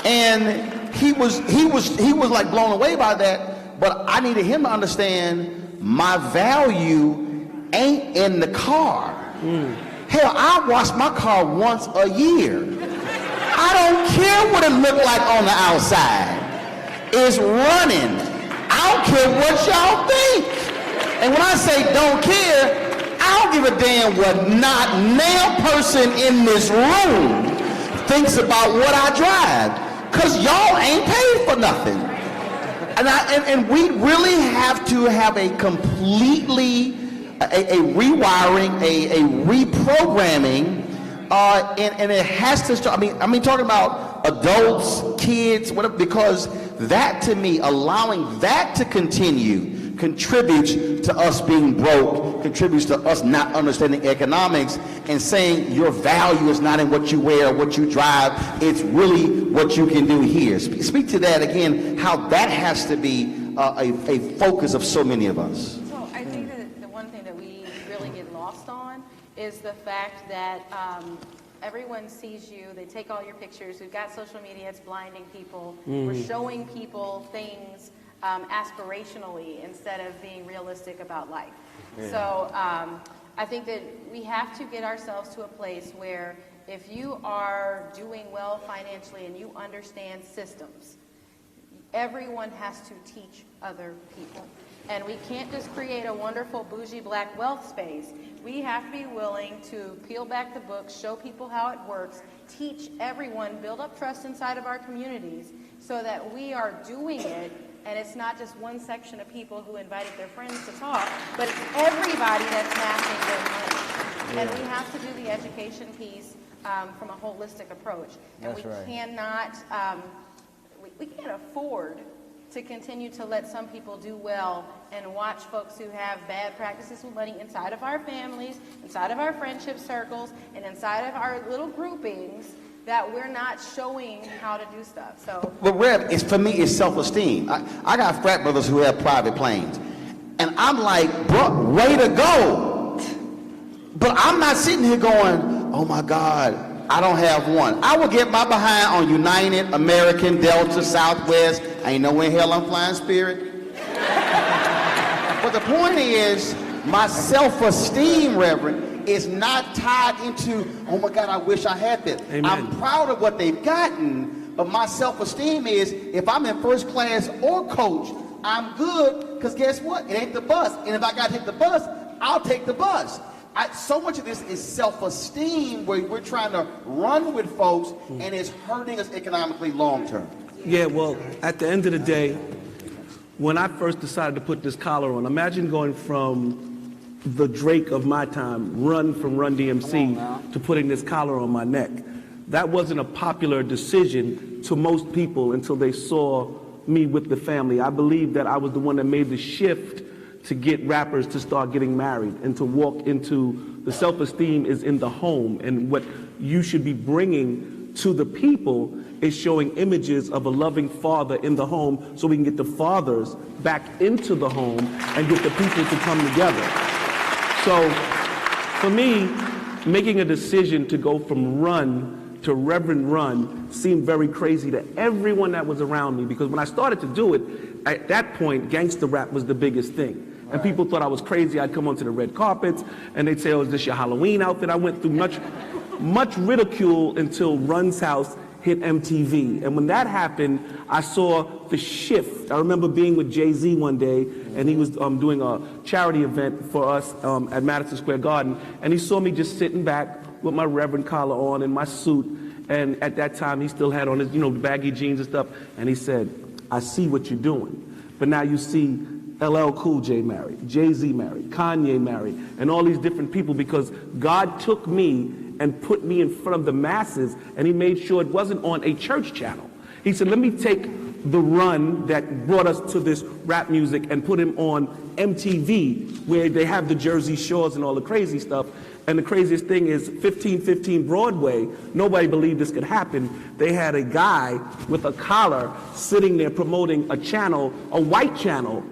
And he was like blown away by that, but I needed him to understand my value ain't in the car. Hell, I wash my car once a year. I don't care what it looked like on the outside. It's running. I don't care what y'all think. And when I say don't care, I don't give a damn what not now person in this room thinks about what I drive. Because y'all ain't paid for nothing. And we really have to have a completely a rewiring, a reprogramming, and it has to start. I mean, talking about adults, kids, whatever, because that, to me, allowing that to continue contributes to us being broke, contributes to us not understanding economics and saying your value is not in what you wear or what you drive, it's really what you can do here. Speak to that again, how that has to be a focus of so many of us. So I think that the one thing that we really get lost on is the fact that everyone sees you, they take all your pictures, we've got social media, it's blinding people, we're showing people things aspirationally instead of being realistic about life. Yeah. So I think that we have to get ourselves to a place where if you are doing well financially and you understand systems, everyone has to teach other people. And we can't just create a wonderful bougie black wealth space. We have to be willing to peel back the books, show people how it works, teach everyone, build up trust inside of our communities so that we are doing it. And it's not just one section of people who invited their friends to talk, but it's everybody that's matching their money. And we have to do the education piece from a holistic approach. And we cannot, we can't afford to continue to let some people do well and watch folks who have bad practices with money inside of our families, inside of our friendship circles, and inside of our little groupings, that we're not showing how to do stuff. So, well, Rev, for me, it's self-esteem. I got frat brothers who have private planes, and I'm like, bro, way to go. But I'm not sitting here going, oh my God, I don't have one. I will get my behind on United, American, Delta, Southwest. I ain't nowhere in hell I'm flying Spirit. But the point is, my self-esteem, Reverend, is not tied into, oh my God, I wish I had this. Amen. I'm proud of what they've gotten, but my self-esteem is, if I'm in first class or coach, I'm good, because guess what? It ain't the bus. And if I got to take the bus, I'll take the bus. So much of this is self-esteem, where we're trying to run with folks, and it's hurting us economically long term. Yeah, well, at the end of the day, when I first decided to put this collar on, imagine going from the Drake of my time, Run from Run DMC, to putting this collar on my neck. That wasn't a popular decision to most people until they saw me with the family. I believe that I was the one that made the shift to get rappers to start getting married and to walk into the self-esteem is in the home, and what you should be bringing to the people is showing images of a loving father in the home, so we can get the fathers back into the home and get the people to come together. So for me, making a decision to go from Run to Reverend Run seemed very crazy to everyone that was around me, because when I started to do it, at that point, gangster rap was the biggest thing. And people thought I was crazy. I'd come onto the red carpets and they'd say, oh, is this your Halloween outfit? I went through much ridicule until Run's House hit MTV. And when that happened, I saw the shift. I remember being with Jay-Z one day, and he was doing a charity event for us at Madison Square Garden, and he saw me just sitting back with my Reverend collar on and my suit, and at that time he still had on his, baggy jeans and stuff, and he said, I see what you're doing, but now you see LL Cool J married, Jay-Z married, Kanye married, and all these different people, because God took me and put me in front of the masses, and he made sure it wasn't on a church channel. He said, let me take the Run that brought us to this rap music and put him on MTV, where they have the Jersey Shores and all the crazy stuff. And the craziest thing is 1515 Broadway, nobody believed this could happen. They had a guy with a collar sitting there promoting a channel, a white channel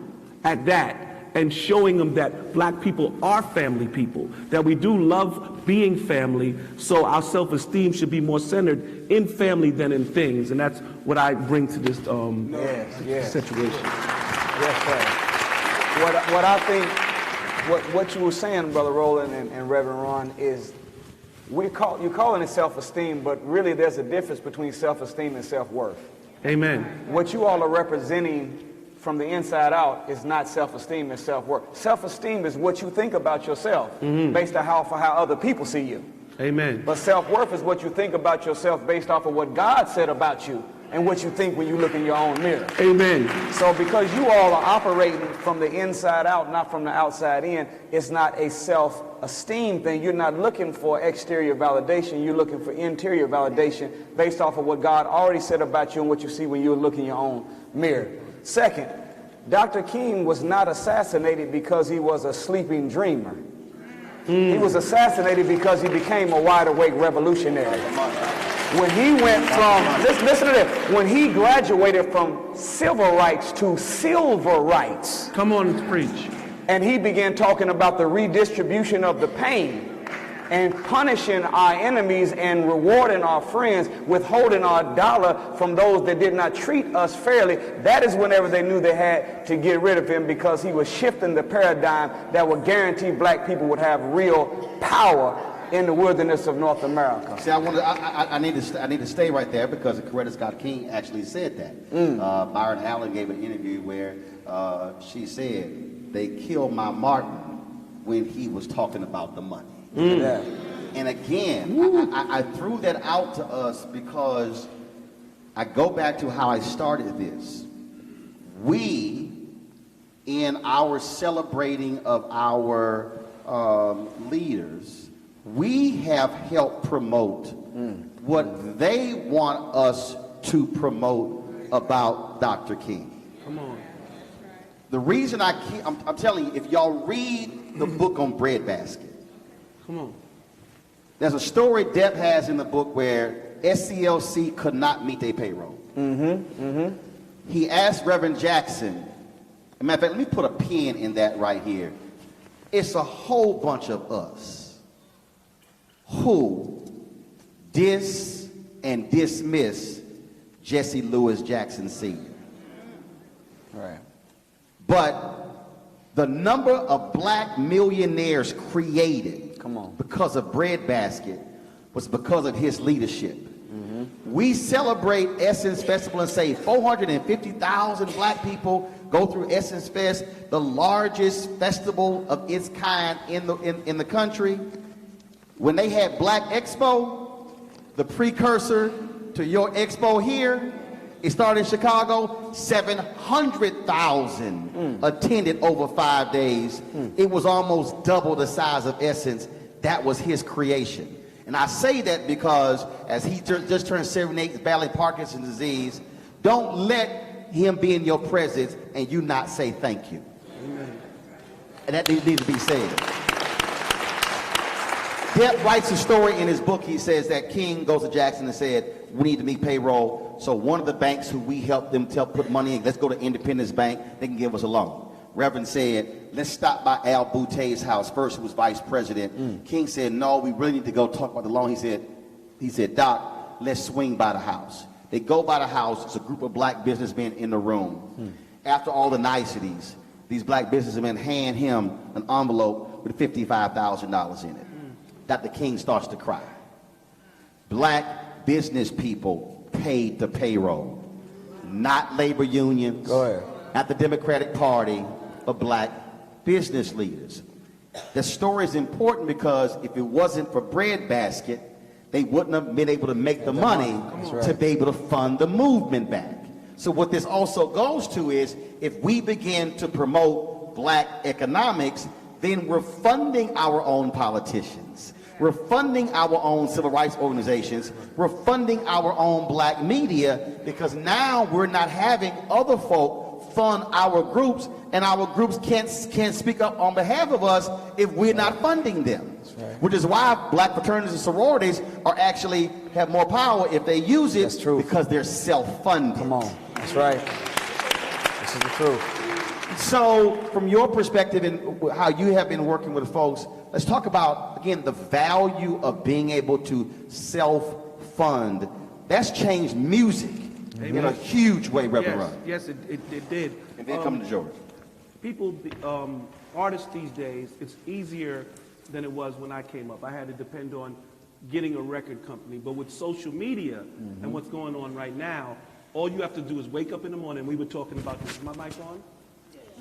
at that, and showing them that black people are family people, that we do love being family, so our self-esteem should be more centered in family than in things. And that's what I bring to this situation. Yes, sir. What I think, what you were saying, Brother Roland and Reverend Ron, is you're calling it self-esteem, but really there's a difference between self-esteem and self-worth. Amen. What you all are representing from the inside out is not self-esteem, it's self-worth. Self-esteem is what you think about yourself based on how other people see you. Amen. But self-worth is what you think about yourself based off of what God said about you and what you think when you look in your own mirror. Amen. So because you all are operating from the inside out, not from the outside in, it's not a self-esteem thing. You're not looking for exterior validation. You're looking for interior validation based off of what God already said about you and what you see when you look in your own mirror. Second, Dr. King was not assassinated because he was a sleeping dreamer. He was assassinated because he became a wide-awake revolutionary. When he went from, listen to this, when he graduated from civil rights to silver rights. Come on, preach. And he began talking about the redistribution of the pain and punishing our enemies and rewarding our friends, withholding our dollar from those that did not treat us fairly. That is whenever they knew they had to get rid of him, because he was shifting the paradigm that would guarantee black people would have real power in the wilderness of North America. See, I need to stay right there, because Coretta Scott King actually said that. Byron Allen gave an interview where she said, they killed my Martin when he was talking about the money. Yeah. And again, I threw that out to us because I go back to how I started this. We, in our celebrating of our leaders, we have helped promote what they want us to promote about Dr. King. Come on. The reason I'm telling you, if y'all read the book on Breadbasket, Come on. there's a story Depp has in the book where SCLC could not meet their payroll. He asked Reverend Jackson, as a matter of fact, let me put a pin in that right here. It's a whole bunch of us who diss and dismiss Jesse Lewis Jackson Sr. Right. But the number of black millionaires created because of Breadbasket was because of his leadership. We celebrate Essence Festival and say 450,000 black people go through Essence Fest, the largest festival of its kind in the country. When they had Black Expo, the precursor to your expo here, it started in Chicago, 700,000 attended over 5 days. It was almost double the size of Essence. That was his creation. And I say that because as he just turned 78, battling Parkinson's disease, don't let him be in your presence and you not say thank you. Amen. And that needs to be said. Depp writes a story in his book. He says that King goes to Jackson and said, we need to meet payroll. So one of the banks who we helped them put money in, let's go to Independence Bank, they can give us a loan. Reverend said, let's stop by Al Boutte's house first, who was vice president. King said, no, we really need to go talk about the loan. He said, Doc, let's swing by the house. They go by the house. It's a group of black businessmen in the room. After all the niceties, these black businessmen hand him an envelope with $55,000 in it. Dr. King starts to cry. Black business people paid the payroll, not labor unions, not the Democratic Party, but black business leaders. The story is important because if it wasn't for Breadbasket, they wouldn't have been able to make the money to be able to fund the movement back. So what this also goes to is, if we begin to promote black economics, then we're funding our own politicians. We're funding our own civil rights organizations. We're funding our own black media, because now we're not having other folk fund our groups, and our groups can't speak up on behalf of us if we're not funding them. Which is why black fraternities and sororities are actually have more power if they use it, because they're self-funded. Come on. That's right. This is the truth. So from your perspective and how you have been working with folks, let's talk about, again, the value of being able to self-fund. That's changed music in a huge way, Reverend Roland. Yes, it did. And then come to George. People, artists these days, it's easier than it was when I came up. I had to depend on getting a record company. But with social media and what's going on right now, all you have to do is wake up in the morning. We were talking about this. Is my mic on?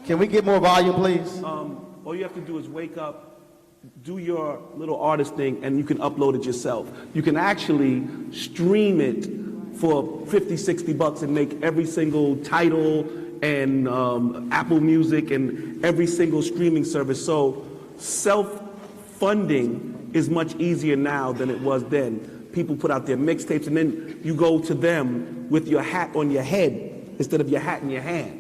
Can we get more volume, please? All you have to do is wake up, do your little artist thing, and you can upload it yourself. You can actually stream it for 50, 60 bucks and make every single title and Apple Music and every single streaming service. So self-funding is much easier now than it was then. People put out their mixtapes and then you go to them with your hat on your head instead of your hat in your hand.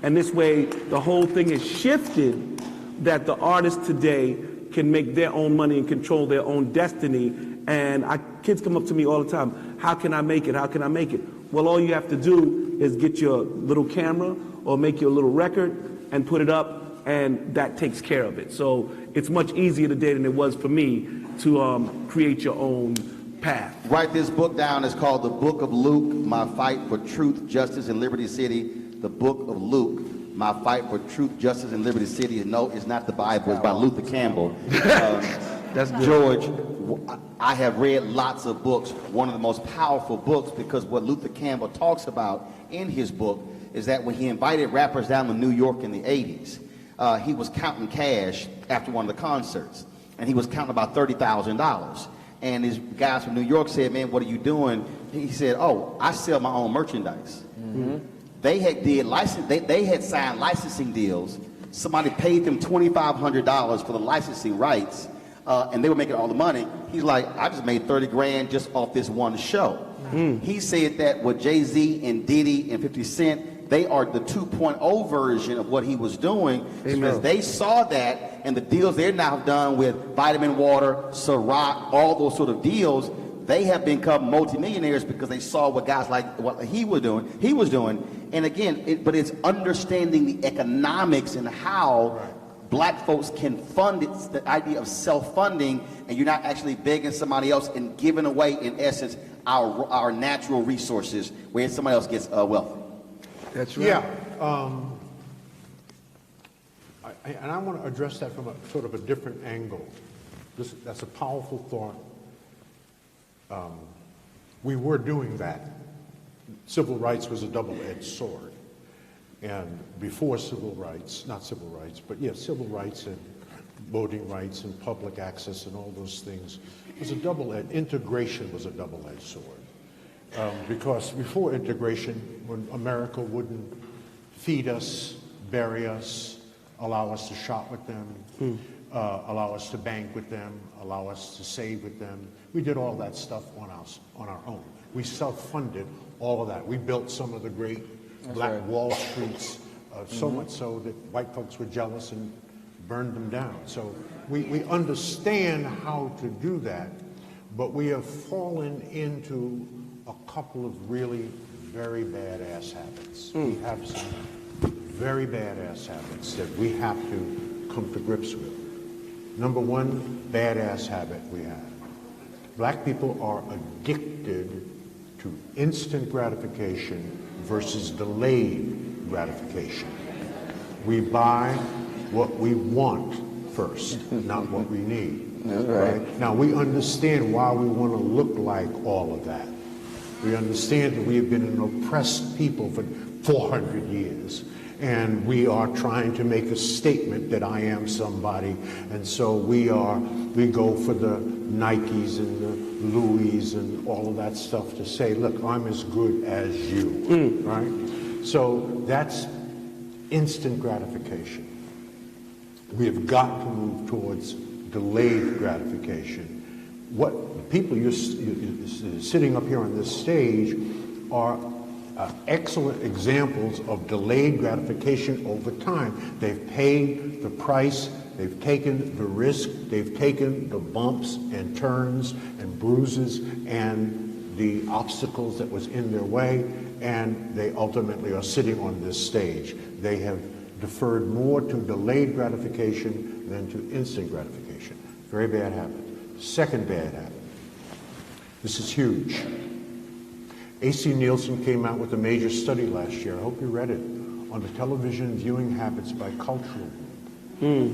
And this way, the whole thing is shifted that the artists today can make their own money and control their own destiny. And kids come up to me all the time, how can I make it? How can I make it? Well, all you have to do is get your little camera or make your little record and put it up, and that takes care of it. So it's much easier today than it was for me to create your own path. Write this book down. It's called The Book of Luke, My Fight for Truth, Justice, and Liberty City. The Book of Luke, My Fight for Truth, Justice, and Liberty City. No, it's not the Bible. It's by Luther Campbell. That's good. George, I have read lots of books. One of the most powerful books, because what Luther Campbell talks about in his book is that when he invited rappers down to New York in the 80s, he was counting cash after one of the concerts, and he was counting about $30,000. And his guys from New York said, man, what are you doing? He said, oh, I sell my own merchandise. Mm-hmm. They had signed licensing deals. Somebody paid them $2,500 for the licensing rights, and they were making all the money. He's like, I just made 30 grand just off this one show. Mm. He said that with Jay-Z and Diddy and 50 Cent, they are the 2.0 version of what he was doing. Because they saw that, and the deals they're now done with Vitamin Water, Ciroc, all those sort of deals, they have become multimillionaires because they saw what guys like what he was doing. And again, but it's understanding the economics and how black folks can fund it, the idea of self-funding, and you're not actually begging somebody else and giving away, in essence, our natural resources where somebody else gets wealthy. That's right. Yeah. And I want to address that from a sort of a different angle. That's a powerful thought. We were doing that. Civil rights was a double-edged sword. And before civil rights, not civil rights, but yeah, civil rights and voting rights and public access and all those things was a double-edged, integration was a double-edged sword. Because before integration, when America wouldn't feed us, bury us, allow us to shop with them, allow us to bank with them, allow us to save with them, we did all that stuff on our own. We self-funded all of that. We built some of the great Black Wall Streets, so much so that white folks were jealous and burned them down. So we understand how to do that, but we have fallen into a couple of really very bad-ass habits. We have some very bad-ass habits that we have to come to grips with. Number one bad-ass habit we have. Black people are addicted to instant gratification versus delayed gratification. We buy what we want first, not what we need. That's right. Now, we understand why we want to look like all of that. We understand that we have been an oppressed people for 400 years, and we are trying to make a statement that I am somebody, and so we go for the Nikes and the Louis and all of that stuff to say, look, I'm as good as you, right? So that's instant gratification. We have got to move towards delayed gratification. What people you're sitting up here on this stage are excellent examples of delayed gratification over time. They've paid the price, they've taken the risk, they've taken the bumps and turns and bruises and the obstacles that was in their way, and they ultimately are sitting on this stage. They have deferred more to delayed gratification than to instant gratification. Very bad habit. Second bad habit. This is huge. A.C. Nielsen came out with a major study last year, I hope you read it, on the television viewing habits by cultural group.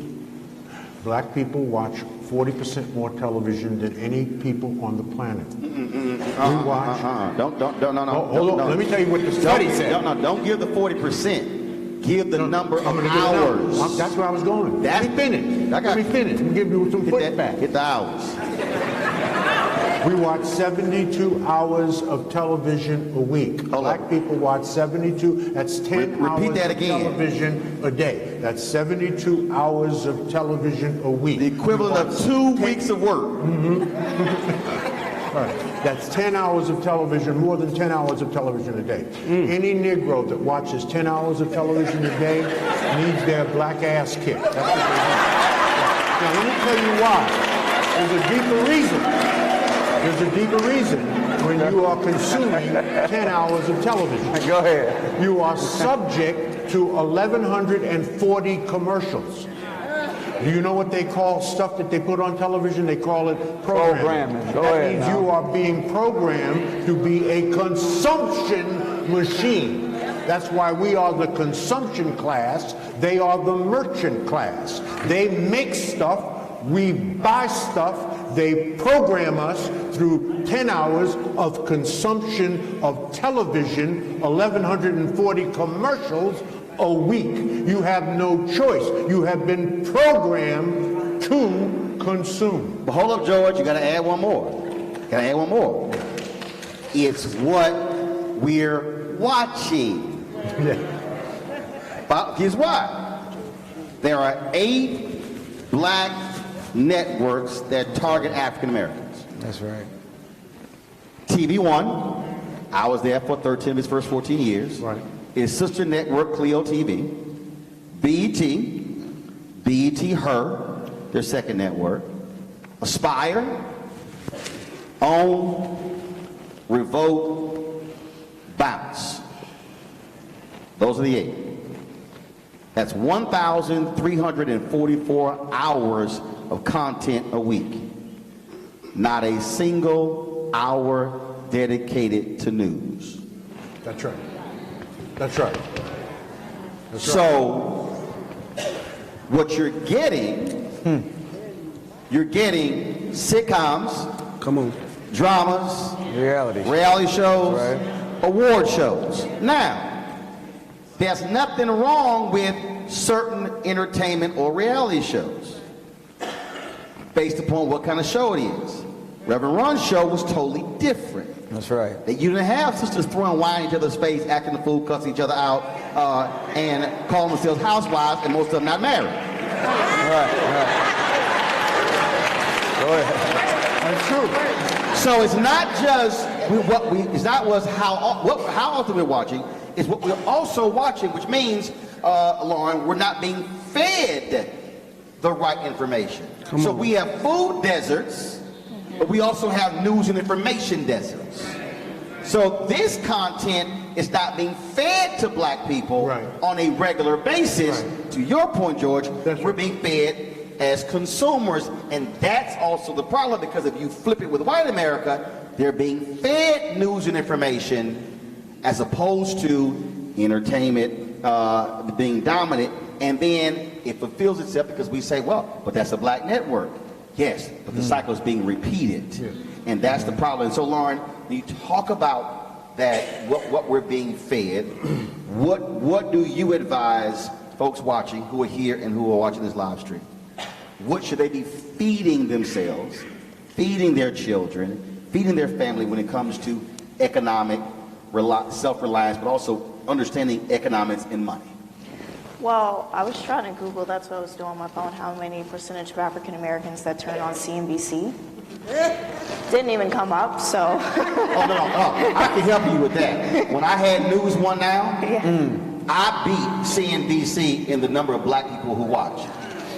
Black people watch 40% more television than any people on the planet. We watch... No. Hold on, let me tell you what the study said. Don't give the 40%. Give the number of hours. That's where I was going. Let me finish. Let me give you some pushback. Hit the hours. We watch 72 hours of television a week. Black people watch 72, that's 10 Repeat hours that of again. television a day. That's 72 hours of television a week. The equivalent of 2 weeks of work. Right. That's 10 hours of television, more than 10 hours of television a day. Any Negro that watches 10 hours of television a day needs their black ass kicked. That's what they need. Now, let me tell you why. There's a deeper reason. There's a deeper reason when you are consuming 10 hours of television. Go ahead. You are subject to 1,140 commercials. Do you know what they call stuff that they put on television? They call it programming. Go that ahead means now. you are being programmed to be a consumption machine. That's why we are the consumption class. They are the merchant class. They make stuff. We buy stuff. They program us through 10 hours of consumption of television, 1,140 commercials a week. You have no choice. You have been programmed to consume. But hold up, George, you gotta add one more. Gotta add one more. It's what we're watching. But guess what? There are 8 black networks that target African Americans. That's right. TV One, I was there for 13 of its first 14 years. Right. Its sister network, Clio TV, BET, BET Her, their second network, Aspire, OWN, Revolt, Bounce. Those are the 8. That's 1,344 hours of content a week. Not a single hour dedicated to news. That's right. That's right. That's So, what you're getting sitcoms, Come on. dramas, Reality. shows, Right. award shows. Now, there's nothing wrong with certain entertainment or reality shows based upon what kind of show it is. Reverend Ron's show was totally different. That's right. That you didn't have sisters throwing wine in each other's face, acting the fool, cussing each other out, and calling themselves housewives, and most of them not married. Right. Go ahead. That's true. So it's not just how often we're watching, it's what we're also watching, which means, Lauren, we're not being fed the right information. So we have food deserts, but we also have news and information deserts. So this content is not being fed to black people on a regular basis. To your point, George, we're being fed as consumers, and that's also the problem, because if you flip it with white America, they're being fed news and information as opposed to entertainment being dominant, and then it fulfills itself because we say, well, but that's a black network. Yes, but the cycle is being repeated, and that's the problem. So, Lauren, when you talk about that, what we're being fed, what do you advise folks watching who are here and who are watching this live stream? What should they be feeding themselves, feeding their children, feeding their family when it comes to economic self-reliance, but also understanding economics and money? Well, I was trying to Google, that's what I was doing on my phone, how many percentage of African Americans that turn on CNBC. Didn't even come up, so. I can help you with that. When I had News One Now, I beat CNBC in the number of black people who watch.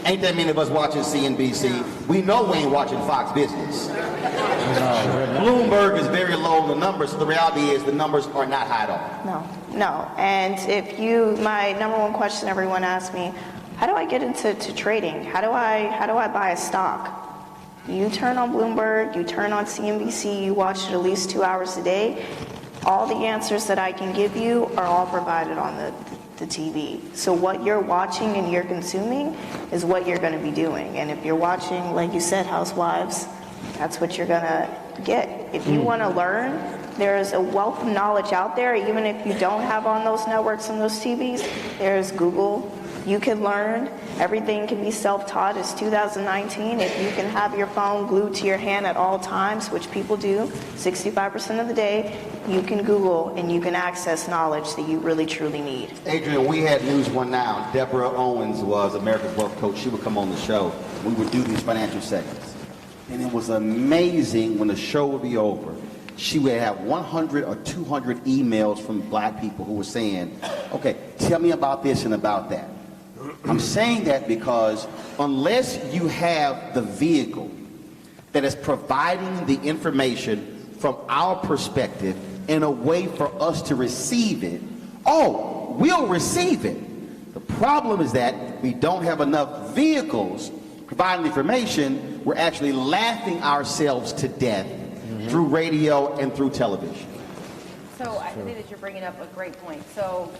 Ain't that many of us watching CNBC? We know we ain't watching Fox Business. Bloomberg is very low in the numbers, so the reality is the numbers are not high at all. No. And my number one question everyone asks me, how do I get into trading? How do I buy a stock? You turn on Bloomberg, you turn on CNBC, you watch it at least 2 hours a day. All the answers that I can give you are all provided on the TV. So what you're watching and you're consuming is what you're going to be doing. And if you're watching, like you said, Housewives, that's what you're going to get. If you want to learn, there's a wealth of knowledge out there. Even if you don't have on those networks and those TVs, there's Google, You can learn. Everything can be self-taught. It's 2019. If you can have your phone glued to your hand at all times, which people do, 65% of the day, you can Google and you can access knowledge that you really truly need. Adrian, we had news one now. Deborah Owens was America's Wealth Coach. She would come on the show. We would do these financial segments. And it was amazing when the show would be over. She would have 100 or 200 emails from black people who were saying, okay, tell me about this and about that. I'm saying that because unless you have the vehicle that is providing the information from our perspective in a way for us to receive it, oh, we'll receive it. The problem is that we don't have enough vehicles providing information. We're actually laughing ourselves to death through radio and through television. So I think that you're bringing up a great point. So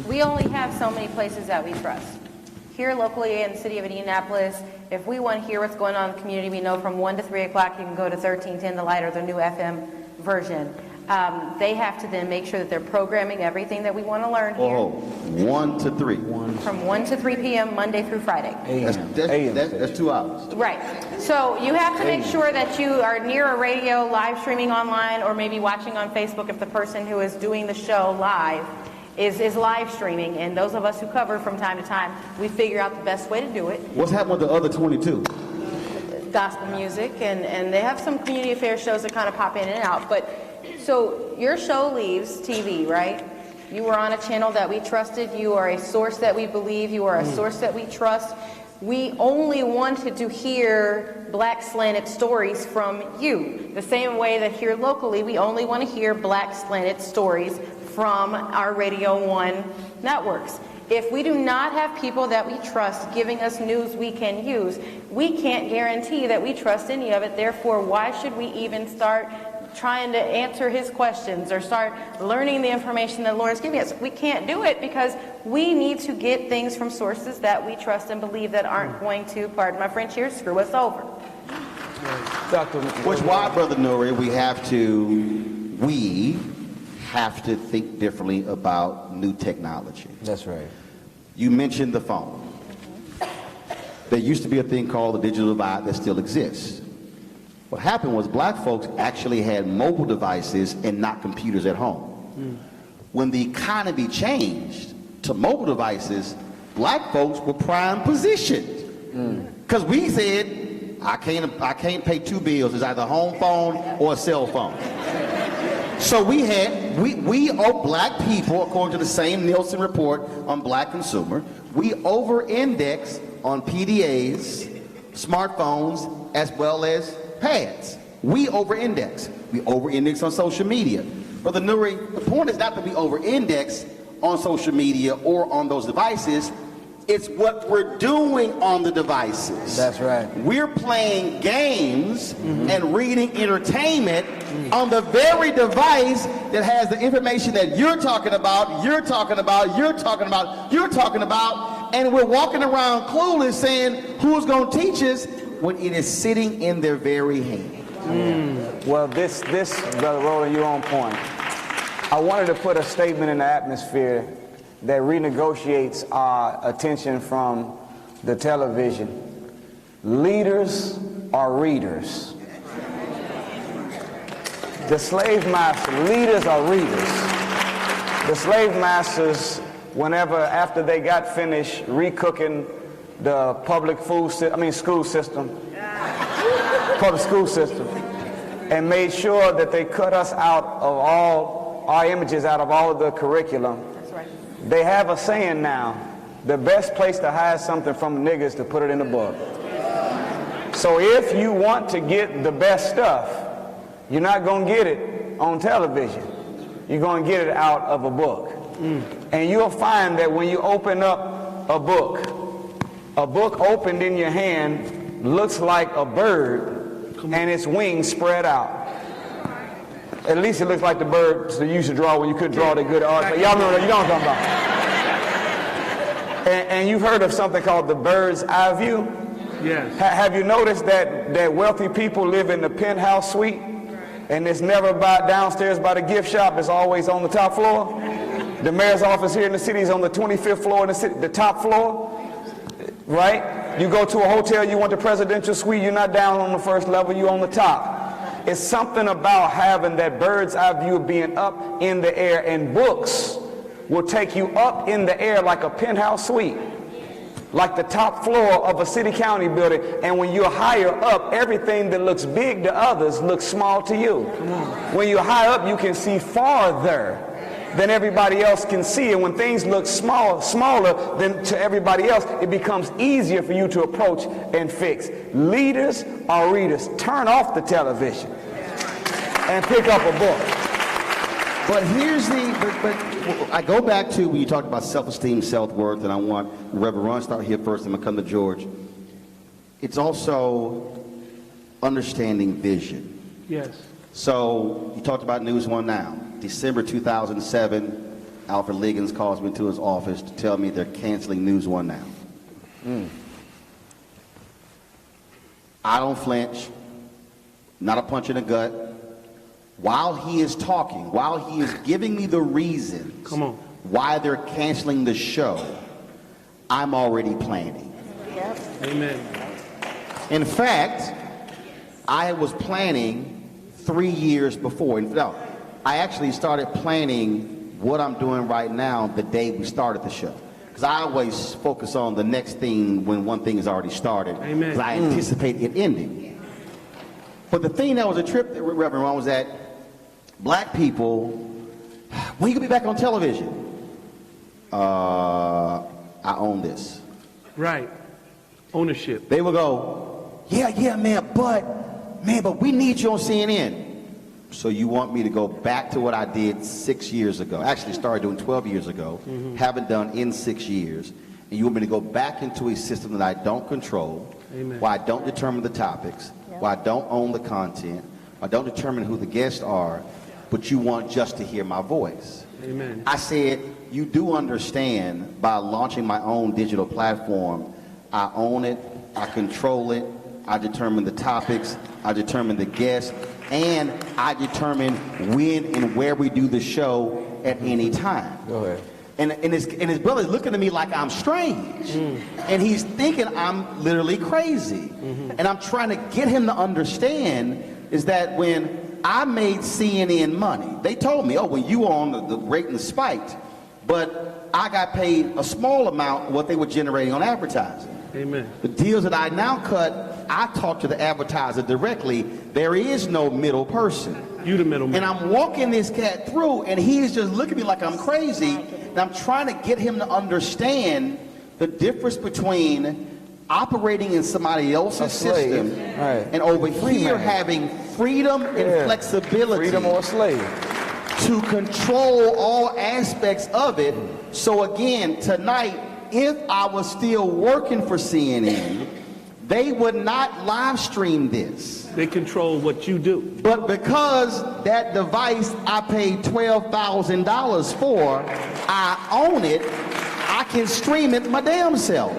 we only have so many places that we trust. Here locally in the city of Indianapolis, if we want to hear what's going on in the community, we know from 1 to 3 o'clock you can go to 1310 The Light or the new FM version. They have to then make sure that they're programming everything that we want to learn here. Oh, 1 to 3. From 1 to 3 p.m. Monday through Friday. That's 2 hours. Right. So you have to make sure that you are near a radio, live streaming online, or maybe watching on Facebook if the person who is doing the show live is live streaming. And those of us who cover from time to time, we figure out the best way to do it. What's happening with the other 22? Gospel music, and they have some community affairs shows that kind of pop in and out. But so your show leaves TV, right? You were on a channel that we trusted. You are a source that we believe. You are a source that we trust. We only wanted to hear black slanted stories from you. The same way that here locally, we only want to hear black slanted stories from our Radio 1 networks. If we do not have people that we trust giving us news we can use, we can't guarantee that we trust any of it. Therefore, why should we even start trying to answer his questions or start learning the information that the Lord is giving us? We can't do it because we need to get things from sources that we trust and believe that aren't going to, pardon my French here, screw us over. Which why, Brother Nuri, we have to think differently about new technology. That's right. You mentioned the phone. There used to be a thing called the digital divide that still exists. What happened was black folks actually had mobile devices and not computers at home. When the economy changed to mobile devices, black folks were prime positioned. Because we said, I can't pay 2 bills. It's either a home phone or a cell phone. So we owe black people, according to the same Nielsen report on black consumer, we over-index on PDAs, smartphones, as well as pads. We over-index. We over-index on social media. Brother Nuri, the point is not that we over-index on social media or on those devices. It's what we're doing on the devices. That's right. We're playing games and reading entertainment on the very device that has the information that you're talking about, you're talking about, you're talking about, you're talking about, and we're walking around clueless saying, who's going to teach us, when it is sitting in their very hand. Well, this, Brother Roland, you're on point. I wanted to put a statement in the atmosphere that renegotiates our attention from the television. Leaders are readers. The slave masters, leaders are readers. The slave masters, after they got finished recooking the public school system, and made sure that they cut us out of all our images out of all of the curriculum. That's right. They have a saying now, the best place to hide something from a nigga is to put it in a book. So if you want to get the best stuff, you're not going to get it on television. You're going to get it out of a book. And you'll find that when you open up a book opened in your hand looks like a bird and its wings spread out. At least it looks like the birds that you used to draw when you couldn't draw the good art. Y'all know what I'm talking about. And you've heard of something called the bird's eye view? Yes. Have you noticed that wealthy people live in the penthouse suite and it's never downstairs by the gift shop, it's always on the top floor? The mayor's office here in the city is on the 25th floor in the city, the top floor, right? You go to a hotel, you want the presidential suite, you're not down on the first level, you're on the top. It's something about having that bird's eye view of being up in the air, and books will take you up in the air like a penthouse suite, like the top floor of a city county building. And when you're higher up, everything that looks big to others looks small to you. When you're high up, you can see farther than everybody else can see. And when things look smaller than to everybody else, it becomes easier for you to approach and fix. Leaders or readers, turn off the television and pick up a book. But here's but I go back to when you talked about self-esteem, self-worth, and I want Reverend Ron to start here first, and I'm going to come to George. It's also understanding vision. Yes. So you talked about News One Now. December 2007, Alfred Liggins calls me into his office to tell me they're canceling News One Now. I don't flinch, not a punch in the gut. While he is talking, while he is giving me the reasons why they're canceling the show, I'm already planning. Yep. Amen. In fact, I was planning 3 years before. No, I actually started planning what I'm doing right now the day we started the show. Because I always focus on the next thing when one thing is already started. Amen. Because I anticipate it ending. But the thing that was a trip, Reverend Ron, was that black people, when you gonna be back on television? I own this. Right. Ownership. They will go, yeah, man, but we need you on CNN. So you want me to go back to what I did 6 years ago? Actually started doing 12 years ago, haven't done in 6 years. And you want me to go back into a system that I don't control, where I don't determine the topics, where I don't own the content, I don't determine who the guests are, but you want just to hear my voice. Amen. I said, you do understand by launching my own digital platform, I own it, I control it, I determine the topics, I determine the guests, and I determine when and where we do the show at any time. Go ahead. And his brother's looking at me like I'm strange. And he's thinking I'm literally crazy. And I'm trying to get him to understand is that when I made CNN money, they told me, oh, well, you were on the rating spiked, but I got paid a small amount of what they were generating on advertising. Amen. The deals that I now cut, I talk to the advertiser directly. There is no middle person. You the middleman. And I'm walking this cat through, and he's just looking at me like I'm crazy. And I'm trying to get him to understand the difference between operating in somebody else's system and over here having freedom and flexibility. Freedom or a slave. To control all aspects of it. So again, tonight, if I was still working for CNN, they would not live stream this. They control what you do. But because that device I paid $12,000 for, I own it, I can stream it my damn self.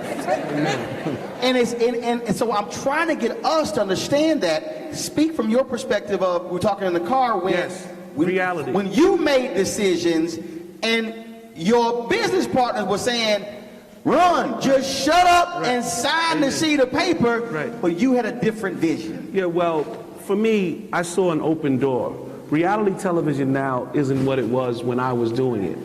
And so I'm trying to get us to understand that. Speak from your perspective of, we're talking in the car, reality. When you made decisions and your business partners were saying, Run, just shut up and sign the sheet of paper, but you had a different vision. Yeah, well, for me, I saw an open door. Reality television now isn't what it was when I was doing it.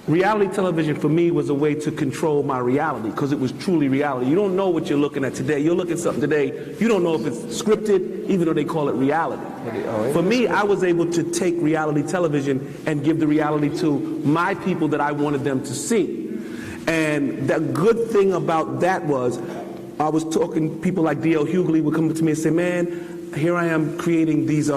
Reality television for me was a way to control my reality because it was truly reality. You don't know what you're looking at today. You'll look at something today, you don't know if it's scripted, even though they call it reality. For me, I was able to take reality television and give the reality to my people that I wanted them to see. And the good thing about that was, I was talking, people like D.L. Hughley would come to me and say, man, here I am creating this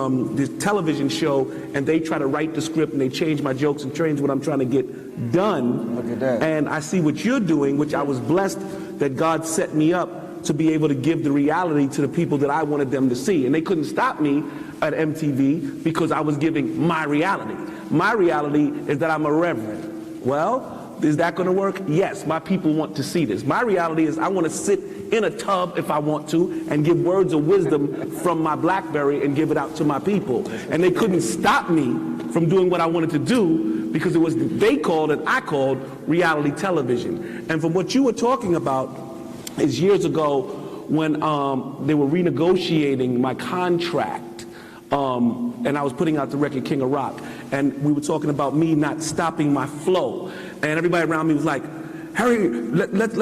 television show, and they try to write the script, and they change my jokes and change what I'm trying to get done. Look at that. And I see what you're doing, which I was blessed that God set me up to be able to give the reality to the people that I wanted them to see. And they couldn't stop me at MTV because I was giving my reality. My reality is that I'm a reverend. Well, is that going to work? Yes, my people want to see this. My reality is I want to sit in a tub if I want to and give words of wisdom from my BlackBerry and give it out to my people. And they couldn't stop me from doing what I wanted to do because it was, they called and I called reality television. And from what you were talking about is years ago when they were renegotiating my contract, and I was putting out the record King of Rock, and we were talking about me not stopping my flow, and everybody around me was like, Harry, let's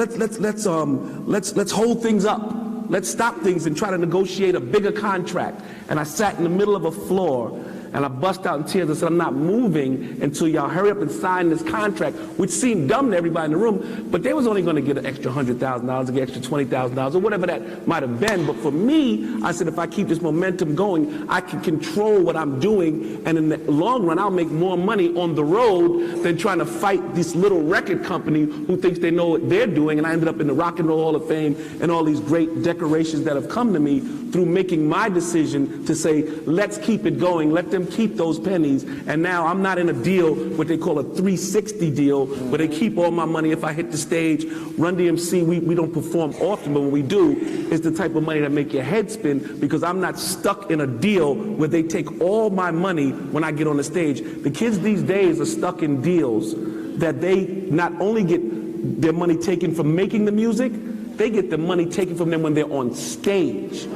hold things up. Let's stop things and try to negotiate a bigger contract. And I sat in the middle of a floor and I bust out in tears and said, I'm not moving until y'all hurry up and sign this contract, which seemed dumb to everybody in the room, but they was only going to get an extra $100,000 or get extra $20,000 or whatever that might have been. But for me, I said, if I keep this momentum going, I can control what I'm doing, and in the long run, I'll make more money on the road than trying to fight this little record company who thinks they know what they're doing. And I ended up in the Rock and Roll Hall of Fame and all these great decorations that have come to me through making my decision to say, let's keep it going, let them keep those pennies. And now I'm not in a deal, what they call a 360 deal, where they keep all my money if I hit the stage. Run DMC, we don't perform often, but when we do, it's the type of money that make your head spin, because I'm not stuck in a deal where they take all my money when I get on the stage. The kids these days are stuck in deals that they not only get their money taken from making the music, they get the money taken from them when they're on stage.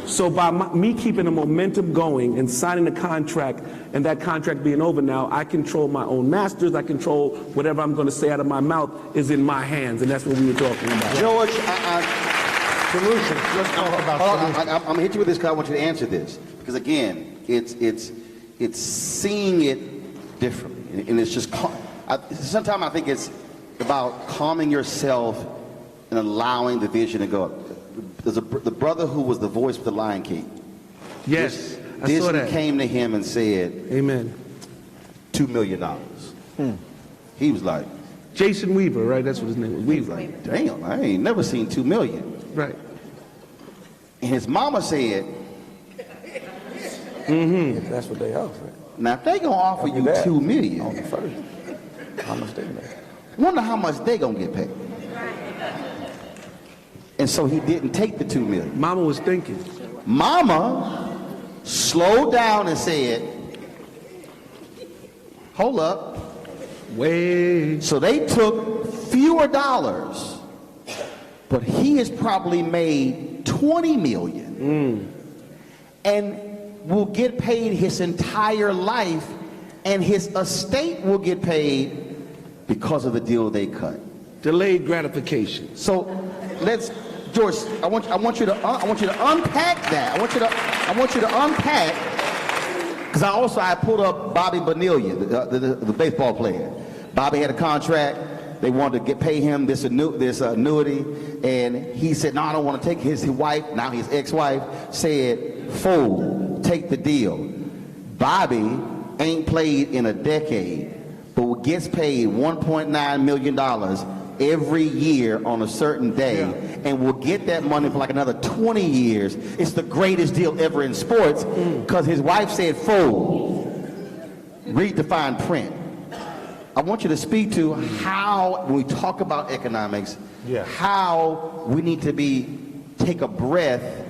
So by me keeping the momentum going and signing the contract, and that contract being over now, I control my own masters. I control whatever I'm going to say out of my mouth is in my hands, and that's what we were talking about. George, Solutions. Let's talk about solutions. I'm going to hit you with this because I want you to answer this. Because again, it's seeing it differently, and it's just sometimes I think it's about calming yourself and allowing the vision to go. There's the brother who was the voice of the Lion King. Yes, I saw Disney that. came to him and said, Amen. $2 million. He was like, Jason Weaver, right? That's what his name was. Weaver. like, damn, I ain't never seen $2 million. Right. And his mama said, If that's what they offer. now if they gonna offer you $2 million, On the first. How much they make? wonder how much they gonna get paid. And so he didn't take the $2 million. Mama was thinking. Mama slowed down and said, hold up. Way. So they took fewer dollars, but he has probably made $20 million and will get paid his entire life, and his estate will get paid because of the deal they cut. Delayed gratification. So let's, George, I want you to unpack that. I want you to unpack, because I pulled up Bobby Bonilla, the baseball player. Bobby had a contract. They wanted to pay him this annuity, and he said, no, I don't want to take it. His wife, now his ex-wife, said, fool, take the deal. Bobby ain't played in a decade, but gets paid $1.9 million every year on a certain day, and will get that money for like another 20 years. It's the greatest deal ever in sports, because his wife said, fool, read the fine print. I want you to speak to how, when we talk about economics, how we need to take a breath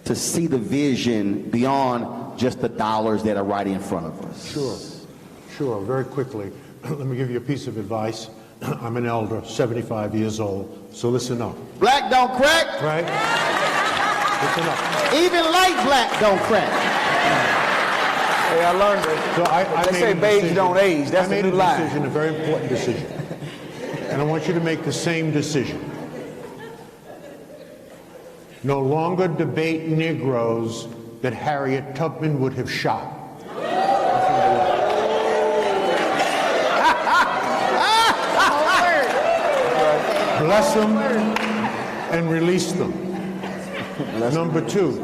to see the vision beyond just the dollars that are right in front of us. Sure. Very quickly, let me give you a piece of advice. I'm an elder, 75 years old, so listen up. Black don't crack. Right? Listen up. Even light black don't crack. Hey, I learned it. So I They made say a beige decision. don't age. That's I made the new a lie. decision, a very important decision. And I want you to make the same decision. No longer debate Negroes that Harriet Tubman would have shot. Bless them and release them. Number two,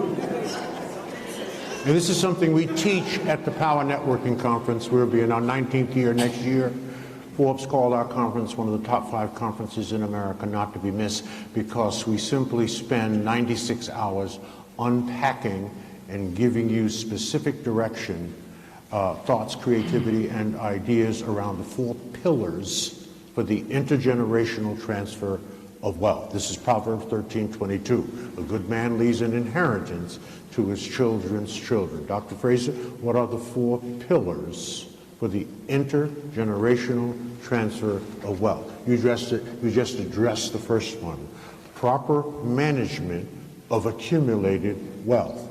and this is something we teach at the Power Networking Conference. We'll be in our 19th year next year. Forbes called our conference one of the top 5 conferences in America not to be missed, because we simply spend 96 hours unpacking and giving you specific direction, thoughts, creativity, and ideas around the 4 pillars for the intergenerational transfer of wealth. This is Proverbs 13:22. A good man leaves an inheritance to his children's children. Dr. Fraser, what are the 4 pillars for the intergenerational transfer of wealth. You just addressed the first one. Proper management of accumulated wealth.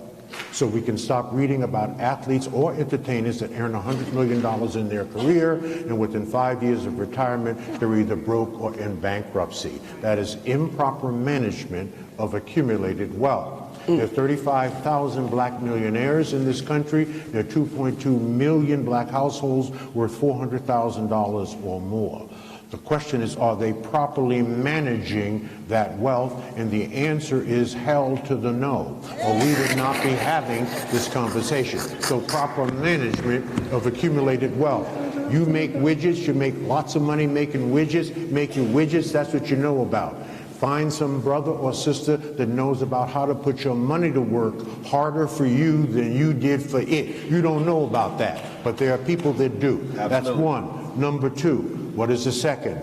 So we can stop reading about athletes or entertainers that earn $100 million in their career, and within 5 years of retirement, they're either broke or in bankruptcy. That is improper management of accumulated wealth. There are 35,000 black millionaires in this country. There are 2.2 million black households worth $400,000 or more. The question is, are they properly managing that wealth? And the answer is hell to the no, or we would not be having this conversation. So proper management of accumulated wealth. You make widgets, you make lots of money making widgets, that's what you know about. Find some brother or sister that knows about how to put your money to work harder for you than you did for it. You don't know about that, but there are people that do. Absolutely. That's one. Number two, what is the second?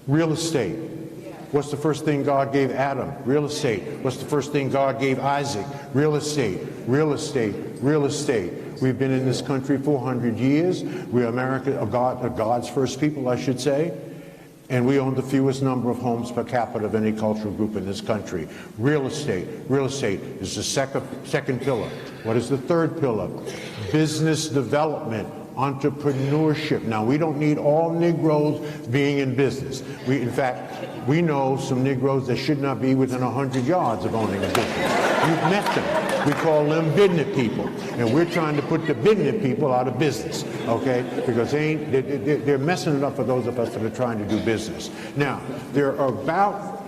Real estate. What's the first thing God gave Adam? Real estate. What's the first thing God gave Isaac? Real estate, real estate, real estate. We've been in this country 400 years. We're America, God's first people, I should say. And we own the fewest number of homes per capita of any cultural group in this country. Real estate. Real estate is the second pillar. What is the third pillar? Business development, entrepreneurship. Now, we don't need all Negroes being in business. In fact, we know some Negroes that should not be within 100 yards of owning a business. You've met them. We call them business people. And we're trying to put the business people out of business, okay? Because they're messing it up for those of us that are trying to do business. Now, there are about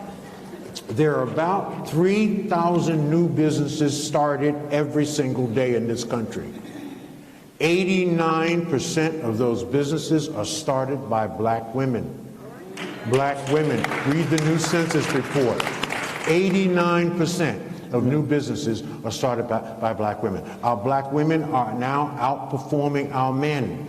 3,000 new businesses started every single day in this country. 89% of those businesses are started by black women. Black women. Read the new census report. 89% of new businesses are started by black women. Our black women are now outperforming our men.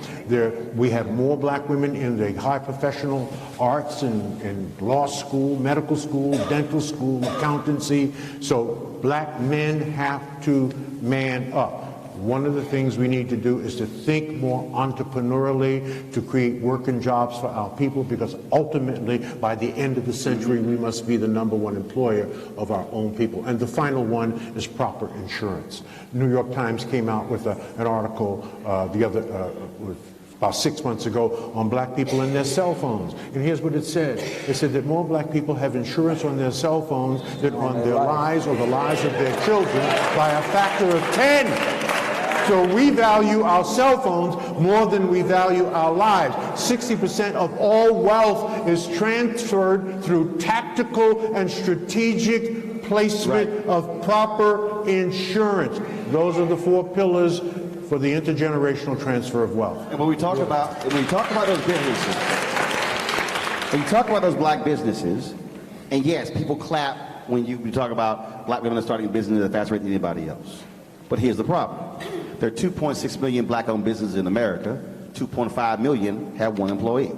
We have more black women in the high professional arts and law school, medical school, dental school, accountancy. So black men have to man up. One of the things we need to do is to think more entrepreneurially, to create working jobs for our people, because ultimately, by the end of the century, we must be the #1 employer of our own people. And the final one is proper insurance. New York Times came out with an article about 6 months ago on black people and their cell phones. And here's what it said. It said that more black people have insurance on their cell phones than on their lives or the lives of their children by a factor of 10. So we value our cell phones more than we value our lives. 60% of all wealth is transferred through tactical and strategic placement of proper insurance. Those are the 4 pillars for the intergenerational transfer of wealth. And when we talk about those businesses, when you talk about those black businesses, and yes, people clap when you talk about black women starting a business at a faster rate than anybody else. But here's the problem. There are 2.6 million black-owned businesses in America. 2.5 million have 1 employee.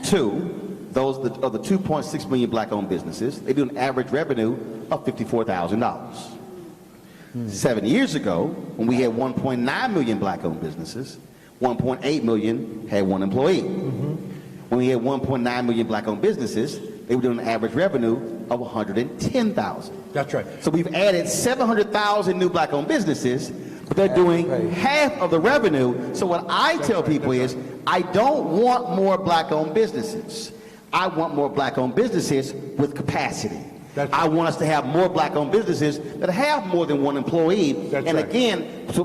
Two, those of the 2.6 million black-owned businesses, they do an average revenue of $54,000. 7 years ago, when we had 1.9 million black-owned businesses, 1.8 million had 1 employee. When we had 1.9 million black-owned businesses, they were doing an average revenue of $110,000. That's right. So we've added 700,000 new black-owned businesses, but they're doing half of the revenue. So what I tell people is, I don't want more black-owned businesses. I want more black-owned businesses with capacity. I want us to have more black-owned businesses that have more than 1 employee. And again, to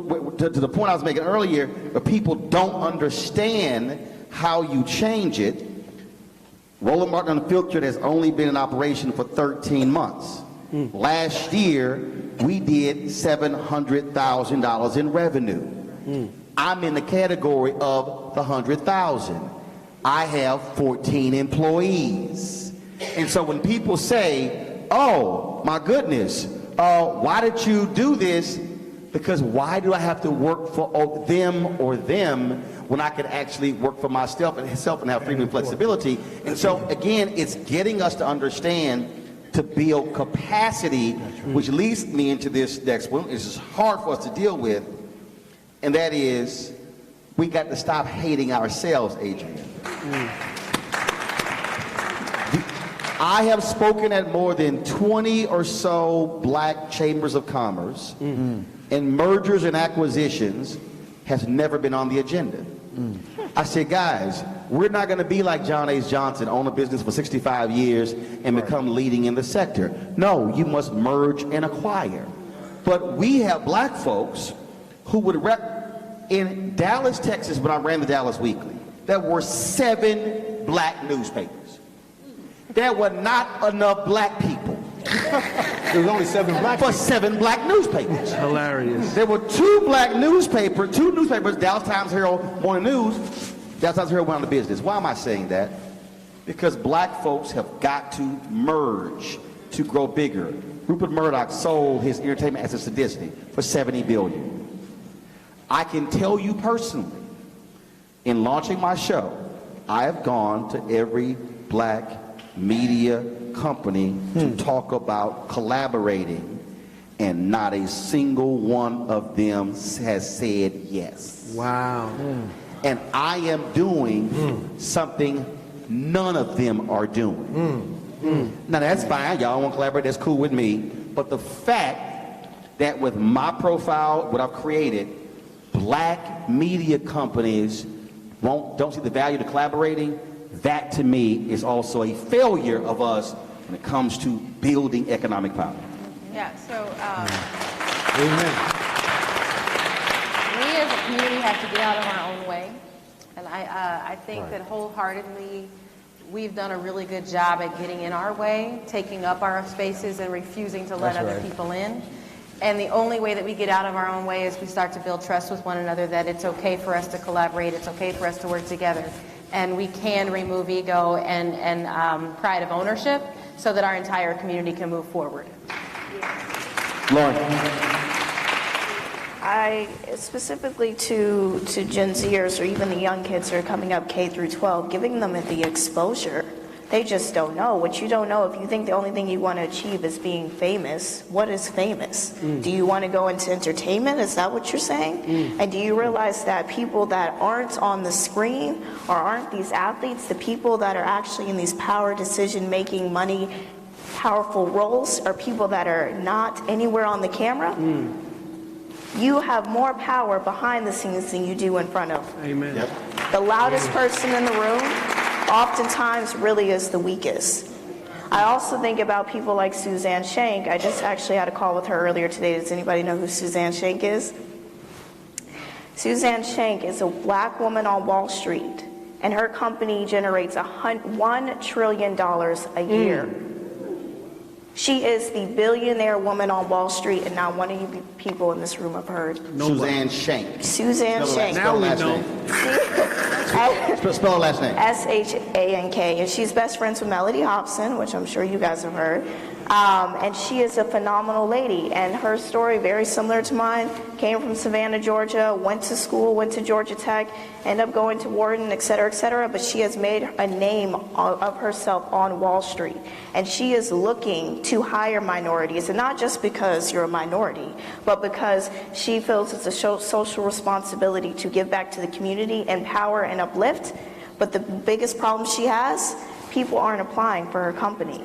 the point I was making earlier, where people don't understand how you change it. Roland Martin Unfiltered has only been in operation for 13 months. Last year, we did $700,000 in revenue. I'm in the category of the 100,000. I have 14 employees. And so when people say, oh, my goodness, why did you do this? Because why do I have to work for them or them when I could actually work for myself and have freedom and flexibility? And so, again, it's getting us to understand to build capacity, which leads me into this next one. This is hard for us to deal with, and that is We got to stop hating ourselves, Adrian. I have spoken at more than 20 or so black chambers of commerce, and mergers and acquisitions has never been on the agenda. I said, guys, we're not going to be like John H. Johnson, own a business for 65 years and become leading in the sector. No, you must merge and acquire. But we have black folks who would in Dallas, Texas, when I ran the Dallas Weekly, there were 7 black newspapers. There were not enough black people. There was only 7 black for people. 7 black newspapers. Hilarious. There were 2 newspapers, Dallas Times Herald Morning News, Dallas Times Herald went out of business. Why am I saying that? Because black folks have got to merge to grow bigger. Rupert Murdoch sold his entertainment assets to Disney for $70 billion. I can tell you personally, in launching my show, I have gone to every black media company to talk about collaborating, and not a single one of them has said yes. Wow. And I am doing something none of them are doing. Now that's fine, y'all want to collaborate, that's cool with me, but the fact that with my profile, what I've created, black media companies don't see the value to collaborating, that to me is also a failure of us when it comes to building economic power. Yeah, so Amen. we as a community have to get out of our own way. And I think that wholeheartedly we've done a really good job at getting in our way, taking up our spaces and refusing to let other people in. And the only way that we get out of our own way is we start to build trust with one another, that it's okay for us to collaborate, it's okay for us to work together. And we can remove ego and pride of ownership so that our entire community can move forward. Lauren. I specifically to Gen Zers or even the young kids who are coming up K through 12, giving them the exposure. They just don't know. What you don't know, if you think the only thing you want to achieve is being famous, what is famous? Do you want to go into entertainment? Is that what you're saying? And do you realize that people that aren't on the screen or aren't these athletes, the people that are actually in these power decision-making, money, powerful roles are people that are not anywhere on the camera? You have more power behind the scenes than you do in front of. Amen. Yep. The loudest person in the room oftentimes really is the weakest. I also think about people like Suzanne Shank. I just actually had a call with her earlier today. Does anybody know who Suzanne Shank is? Suzanne Shank is a black woman on Wall Street, and her company generates $1 trillion a year. She is the billionaire woman on Wall Street, and not one of you people in this room have heard. Suzanne Shank. Suzanne Shank. Now we know. Spell her last name. S-H-A-N-K. And she's best friends with Melody Hobson, which I'm sure you guys have heard. And she is a phenomenal lady. And her story, very similar to mine, came from Savannah, Georgia, went to school, went to Georgia Tech, ended up going to Wharton, et cetera, but she has made a name of herself on Wall Street. And she is looking to hire minorities, and not just because you're a minority, but because she feels it's a social responsibility to give back to the community, empower and uplift. But the biggest problem she has, people aren't applying for her company.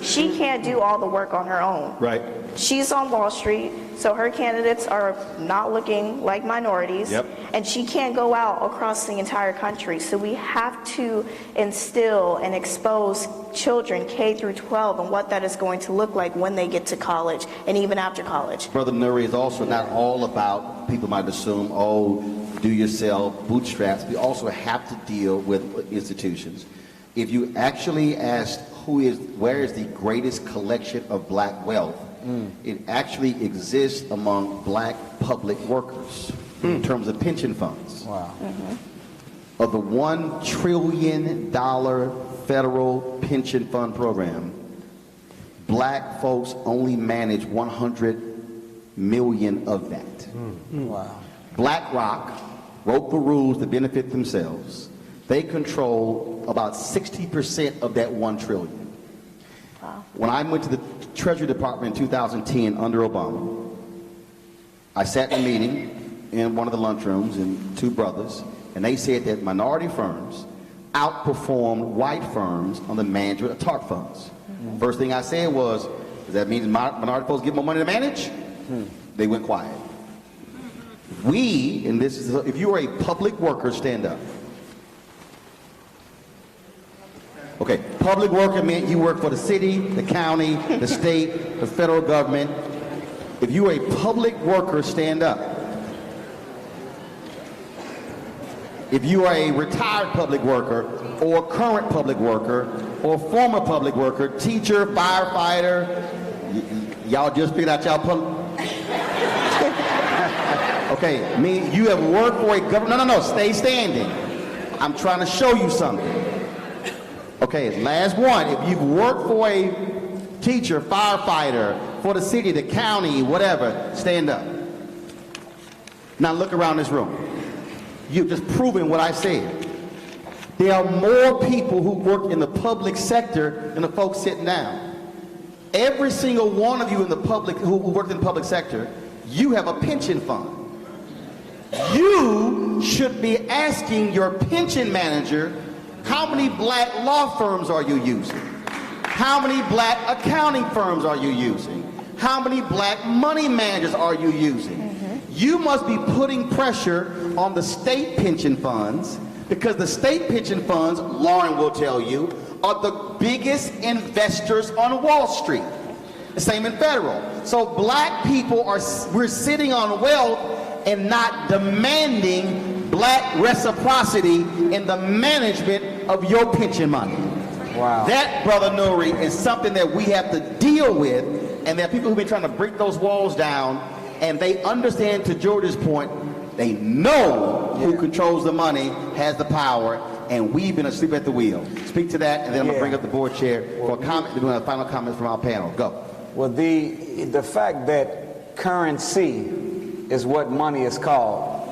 She can't do all the work on her own. Right. She's on Wall Street, so her candidates are not looking like minorities. Yep. And she can't go out across the entire country. So we have to instill and expose children K through 12 and what that is going to look like when they get to college and even after college. Brother Nuri, is also not all about, people might assume, oh, do yourself, bootstraps. We also have to deal with institutions. If you actually asked where is the greatest collection of black wealth, it actually exists among black public workers in terms of pension funds. Wow. Of the $1 trillion federal pension fund program, black folks only manage 100 million of that. Wow. BlackRock wrote the rules to benefit themselves. They control about 60% of that $1 trillion. Wow. When I went to the Treasury Department in 2010 under Obama, I sat in a meeting in one of the lunchrooms, and two brothers, and they said that minority firms outperformed white firms on the management of TARP funds. First thing I said was, does that mean minority folks get more money to manage? They went quiet. We, and this is, if you are a public worker, stand up. Okay, public worker meant you work for the city, the county, the state, the federal government. If you are a public worker, stand up. If you are a retired public worker, or current public worker, or former public worker, teacher, firefighter, y'all just figured out y'all public. Okay, you have worked for a government. No, stay standing. I'm trying to show you something. Okay, last one. If you've worked for a teacher, firefighter, for the city, the county, whatever, stand up. Now look around this room. You've just proven what I said. There are more people who work in the public sector than the folks sitting down. Every single one of you in the public who worked in the public sector, you have a pension fund. You should be asking your pension manager, how many black law firms are you using? How many black accounting firms are you using? How many black money managers are you using? You must be putting pressure on the state pension funds, because the state pension funds, Lauren will tell you, are the biggest investors on Wall Street. The same in federal. So black people we're sitting on wealth and not demanding black reciprocity in the management of your pension money. Wow. That, Brother Nuri, is something that we have to deal with, and there are people who've been trying to break those walls down, and they understand, to George's point, they know who controls the money, has the power, and we've been asleep at the wheel. Speak to that, and then I'm going to bring up the board chair for a comment, then final comments from our panel. Go. Well, the fact that currency is what money is called,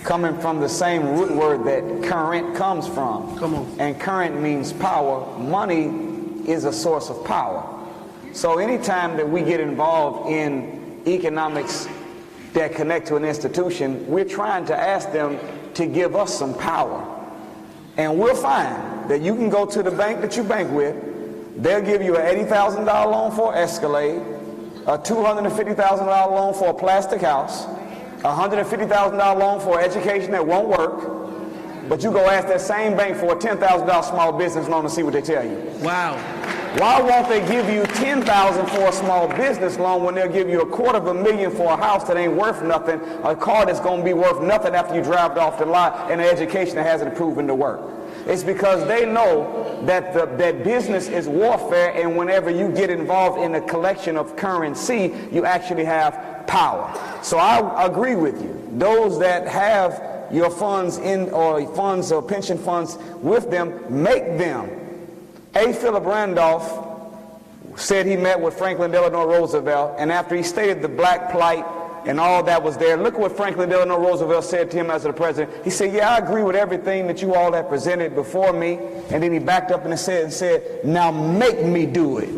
coming from the same root word that current comes from. Come on. And current means power. Money is a source of power. So anytime that we get involved in economics that connect to an institution, we're trying to ask them to give us some power. And we'll find that you can go to the bank that you bank with, they'll give you an $80,000 loan for Escalade, a $250,000 loan for a plastic house, a $150,000 loan for education that won't work, but you go ask that same bank for a $10,000 small business loan and see what they tell you. Wow. Why won't they give you $10,000 for a small business loan when they'll give you $250,000 for a house that ain't worth nothing, a car that's going to be worth nothing after you drive it off the lot, and an education that hasn't proven to work? It's because they know that that business is warfare, and whenever you get involved in a collection of currency, you actually have power. So I agree with you. Those that have your funds or funds or pension funds with them, make them. A. Philip Randolph said he met with Franklin Delano Roosevelt, and after he stated the black plight and all that was there, look what Franklin Delano Roosevelt said to him as the president. He said, yeah, I agree with everything that you all have presented before me. And then he backed up and said, now make me do it.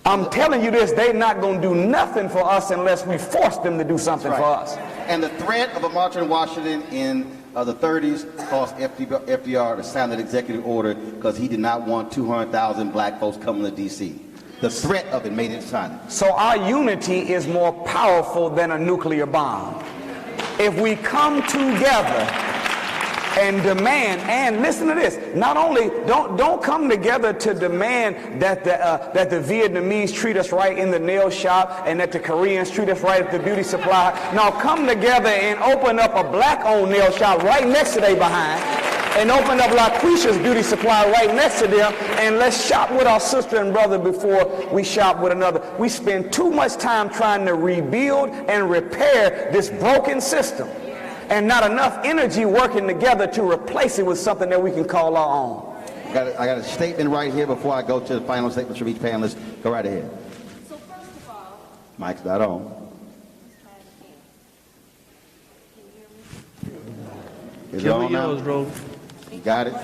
I'm telling you this, they're not going to do nothing for us unless we force them to do something for us. And the threat of a march in Washington in the 30s caused FDR to sign that executive order because he did not want 200,000 black folks coming to D.C. The threat of it made it sign it. So our unity is more powerful than a nuclear bomb. If we come together and demand, and listen to this, not only don't come together to demand that the Vietnamese treat us right in the nail shop and that the Koreans treat us right at the beauty supply. Now come together and open up a black-owned nail shop right next to their behind, and open up LaQuisha's beauty supply right next to them, and let's shop with our sister and brother before we shop with another. We spend too much time trying to rebuild and repair this broken system, and not enough energy working together to replace it with something that we can call our own. I got a statement right here before I go to the final statements from each panelist. Go right ahead. So first of all, Mike's not on. Is it on now? Bro. You got it?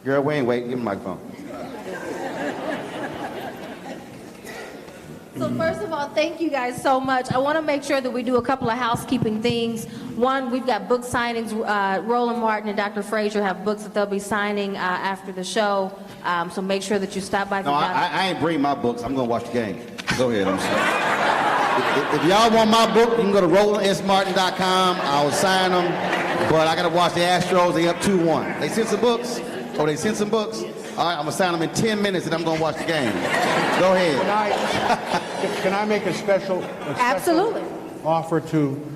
Girl, wait, give me the microphone. So first of all, thank you guys so much. I want to make sure that we do a couple of housekeeping things. One, we've got book signings. Roland Martin and Dr. Frazier have books that they'll be signing after the show. So make sure that you stop by. No, I ain't bring my books. I'm going to watch the game. Go ahead. I'm sorry. If y'all want my book, you can go to RolandMartin.com. I'll sign them. But I got to watch the Astros. They up 2-1. They sent some books? Oh, they sent some books? All right, I'm going to sign them in 10 minutes and I'm going to watch the game. Go ahead. Can I make a special Absolutely. offer to...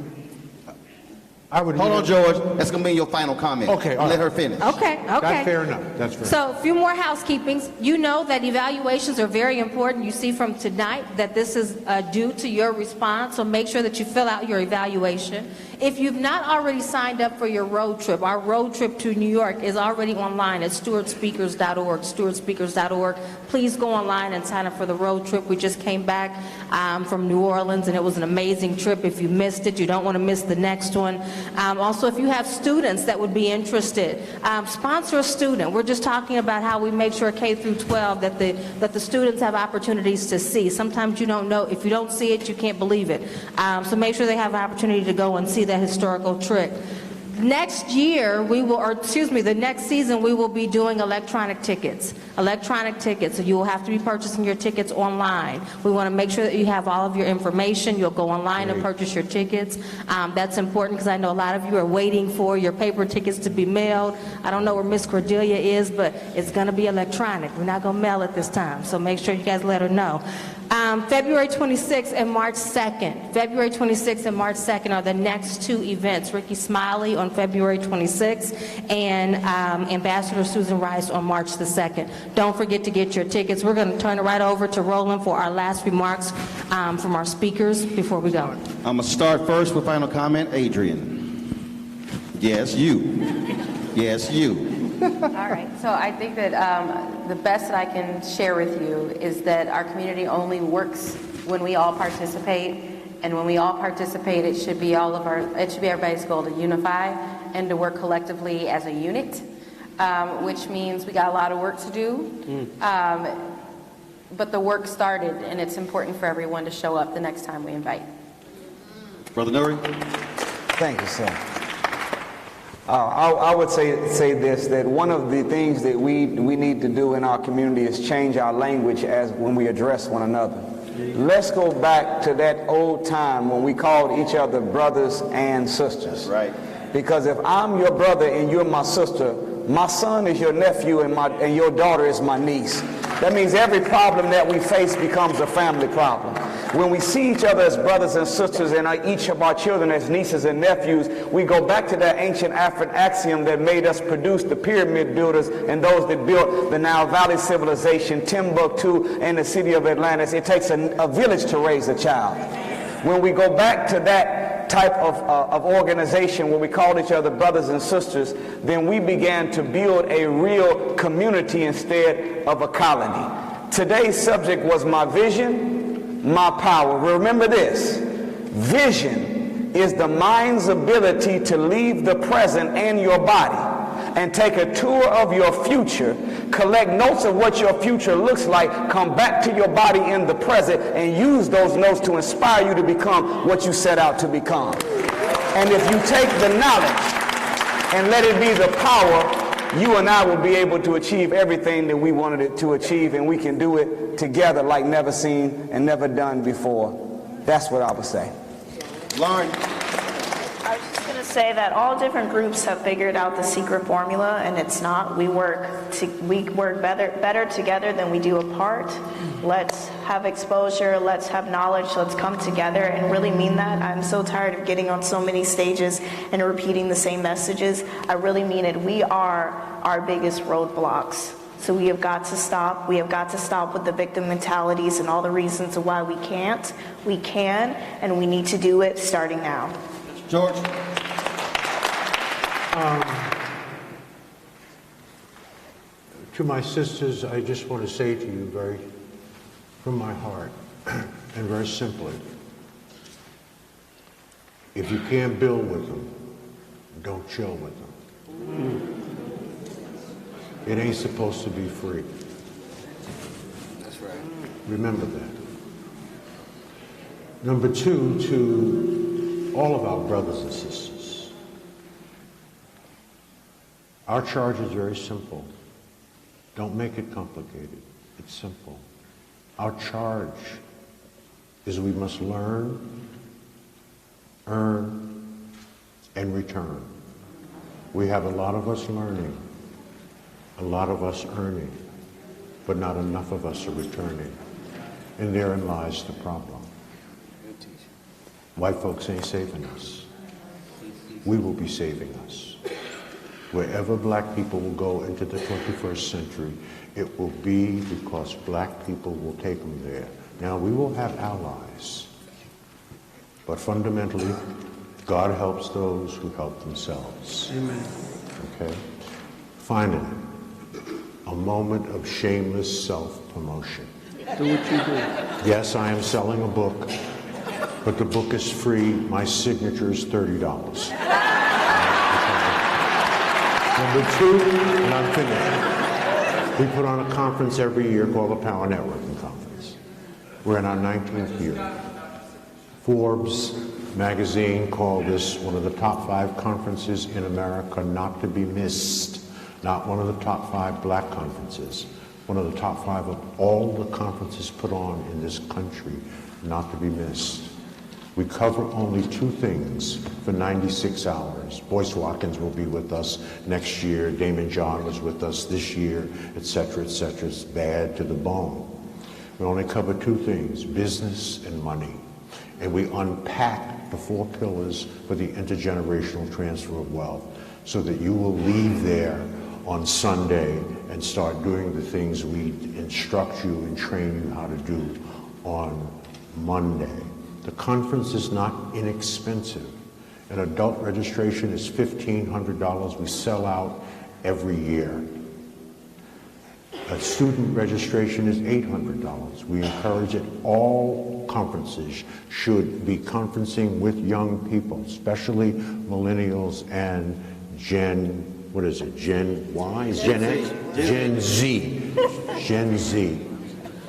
Hold on, George. That's going to be your final comment. Okay, all Let right. her finish. Okay. That's fair enough. That's fair. So a few more housekeepings. You know that evaluations are very important. You see from tonight that this is due to your response, so make sure that you fill out your evaluation. If you've not already signed up for your road trip, our road trip to New York is already online at stewardspeakers.org, stewardspeakers.org. Please go online and sign up for the road trip. We just came back from New Orleans, and it was an amazing trip. If you missed it, you don't want to miss the next one. Also, if you have students that would be interested, sponsor a student. We're just talking about how we make sure K through 12 that the students have opportunities to see. Sometimes you don't know. If you don't see it, you can't believe it. So make sure they have an opportunity to go and see that historical trick. Next year, the next season, we will be doing electronic tickets. So you will have to be purchasing your tickets online. We want to make sure that you have all of your information. You'll go online and purchase your tickets. That's important because I know a lot of you are waiting for your paper tickets to be mailed. I don't know where Miss Cordelia is, but it's going to be electronic. We're not going to mail it this time, so make sure you guys let her know. February 26th and March 2nd. February 26th and March 2nd are the next two events. Ricky Smiley on February 26th and Ambassador Susan Rice on March the 2nd. Don't forget to get your tickets. We're going to turn it right over to Roland for our last remarks from our speakers before we go. I'm going to start first with final comment. Adrian. Yes, you. Yes, you. All right, so I think that the best that I can share with you is that our community only works when we all participate, and when we all participate, it should be everybody's goal to unify and to work collectively as a unit, which means we got a lot of work to do, but the work started, and it's important for everyone to show up the next time we invite. Brother Nuri. Thank you, sir. I would say this, that one of the things that we need to do in our community is change our language as when we address one another. Let's go back to that old time when we called each other brothers and sisters. Right. Because if I'm your brother and you're my sister, my son is your nephew and your daughter is my niece. That means every problem that we face becomes a family problem. When we see each other as brothers and sisters and each of our children as nieces and nephews, we go back to that ancient African axiom that made us produce the pyramid builders and those that built the Nile Valley civilization, Timbuktu, and the city of Atlantis. It takes a village to raise a child. When we go back to that type of organization where we called each other brothers and sisters, then we began to build a real community instead of a colony. Today's subject was my vision, my power. Remember this, vision is the mind's ability to leave the present and your body and take a tour of your future, collect notes of what your future looks like, come back to your body in the present, and use those notes to inspire you to become what you set out to become. And if you take the knowledge and let it be the power, you and I will be able to achieve everything that we wanted it to achieve, and we can do it together like never seen and never done before. That's what I would say. Lauren. I was just going to say that all different groups have figured out the secret formula, and it's not. We work better together than we do apart. Let's have exposure, let's have knowledge, let's come together and really mean that. I'm so tired of getting on so many stages and repeating the same messages. I really mean it. We are our biggest roadblocks. So we have got to stop. We have got to stop with the victim mentalities and all the reasons why we can't. We can, and we need to do it starting now. George. To my sisters, I just want to say to you from my heart and very simply, if you can't build with them, don't chill with them. It ain't supposed to be free. That's right. Remember that. Number two, to all of our brothers and sisters, our charge is very simple. Don't make it complicated. It's simple. Our charge is we must learn, earn, and return. We have a lot of us learning, a lot of us earning, but not enough of us are returning. And therein lies the problem. White folks ain't saving us. We will be saving us. Wherever black people will go into the 21st century, it will be because black people will take them there. Now, we will have allies, but fundamentally, God helps those who help themselves. Amen. Okay? Finally, a moment of shameless self-promotion. Do what you do. Yes, I am selling a book, but the book is free. My signature is $30. Number two, and I'm finished. We put on a conference every year called the Power Networking Conference. We're in our 19th year. Forbes magazine called this one of the top 5 conferences in America not to be missed. Not one of the top 5 black conferences. One of the top 5 of all the conferences put on in this country not to be missed. We cover only 2 things for 96 hours. Boyce Watkins will be with us next year. Damon John was with us this year, et cetera, et cetera. It's bad to the bone. We only cover 2 things, business and money. And we unpack the 4 pillars for the intergenerational transfer of wealth so that you will leave there on Sunday and start doing the things we instruct you and train you how to do on Monday. The conference is not inexpensive. An adult registration is $1,500. We sell out every year. A student registration is $800. We encourage it. All conferences should be conferencing with young people, especially millennials and Gen Y? Is Gen X? Gen Z. Gen Z.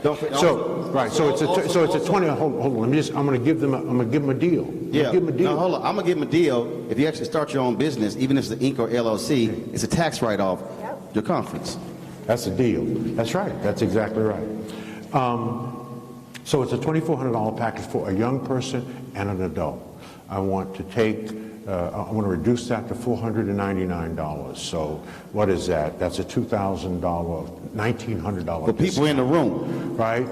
So it's a 20. Hold on. I'm going to give them a deal. Yeah. Give them a deal. No, hold on. I'm going to give them a deal. If you actually start your own business, even if it's the Inc. or LLC, it's a tax write-off, your conference. That's a deal. That's right. That's exactly right. So it's a $2,400 package for a young person and an adult. I want to reduce that to $499. So what is that? That's a $2,000, $1,900 For people in the room. Right?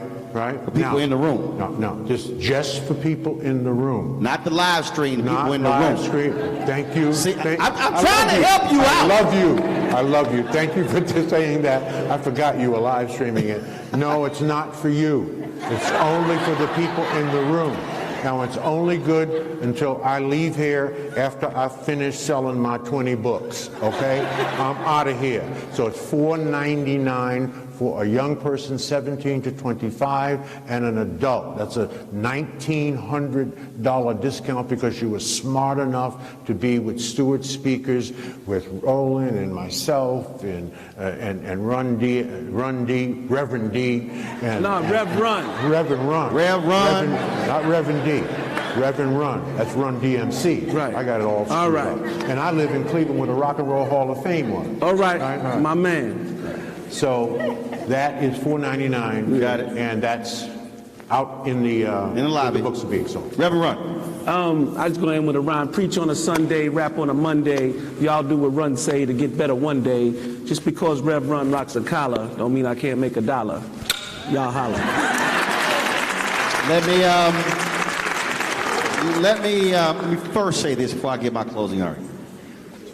For people in the room. No, just for people in the room. Not the live stream, the people in the live room. stream. Thank you. See, I'm trying to help you out. I love you. Thank you for saying that. I forgot you were live streaming it. No, it's not for you. It's only for the people in the room. Now, it's only good until I leave here after I finish selling my 20 books, okay? I'm out of here. So it's $499 for a young person 17 to 25 and an adult. That's a $1,900 discount because you were smart enough to be with Stewart speakers, with Roland and myself and Reverend D. Reverend Run. Not Reverend D. Reverend Run. That's Run DMC. Right. I got it all. All right. And I live in Cleveland where the Rock and Roll Hall of Fame was. All right. My man. So that is $499. You got it. And that's out in the lobby. The books are being sold. Reverend Run. I just go in with a rhyme. Preach on a Sunday, rap on a Monday. Y'all do what Run say to get better one day. Just because Rev Run rocks a collar, don't mean I can't make a dollar. Y'all holler. Let me first say this before I give my closing argument.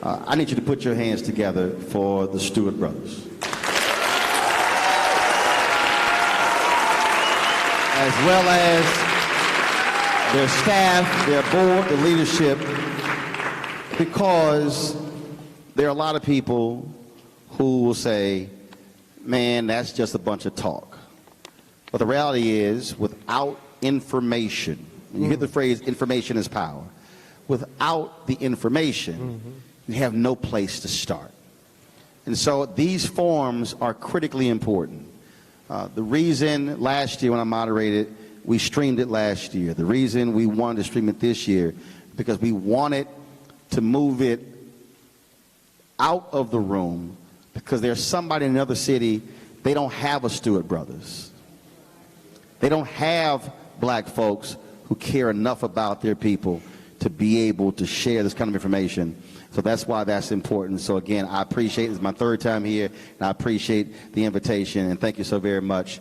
I need you to put your hands together for the Stewart brothers. As well as their staff, their board, the leadership, because there are a lot of people who will say, man, that's just a bunch of talk. But the reality is, without information, and you hear the phrase, information is power, without the information, you have no place to start. And so these forums are critically important. The reason last year when I moderated, we streamed it last year. The reason we wanted to stream it this year, because we wanted to move it out of the room, because there's somebody in another city, they don't have a Stewart Brothers. They don't have black folks who care enough about their people to be able to share this kind of information. So that's why that's important. So again, I appreciate, it's my third time here, and I appreciate the invitation, and thank you so very much.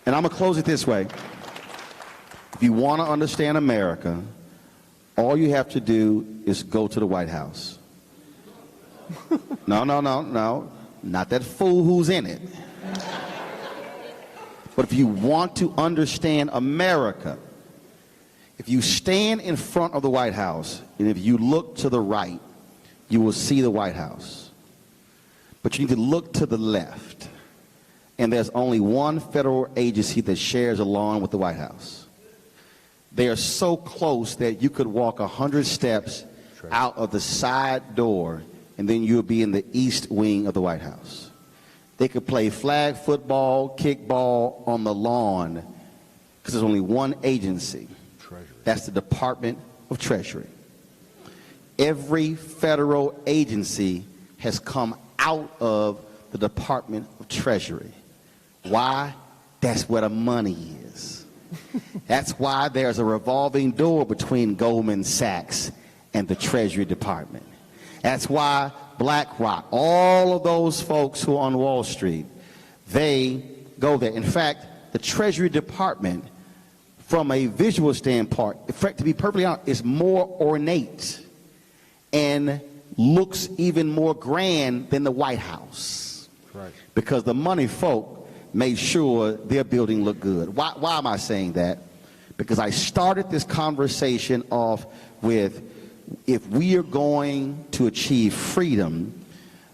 And I'm going to close it this way. If you want to understand America, all you have to do is go to the White House. No, not that fool who's in it. But if you want to understand America, if you stand in front of the White House, and if you look to the right, you will see the White House. But you need to look to the left, and there's only one federal agency that shares a lawn with the White House. They are so close that you could walk 100 steps out of the side door, and then you'll be in the east wing of the White House. They could play flag football, kickball on the lawn, because there's only one agency. That's the Department of Treasury. Every federal agency has come out of the Department of Treasury. Why? That's where the money is. That's why there's a revolving door between Goldman Sachs and the Treasury Department. That's why BlackRock, all of those folks who are on Wall Street, they go there. In fact, the Treasury Department, from a visual standpoint, in fact, to be perfectly honest, is more ornate and looks even more grand than the White House. Right. Because the money folk made sure their building looked good. Why am I saying that? Because I started this conversation off with, if we are going to achieve freedom,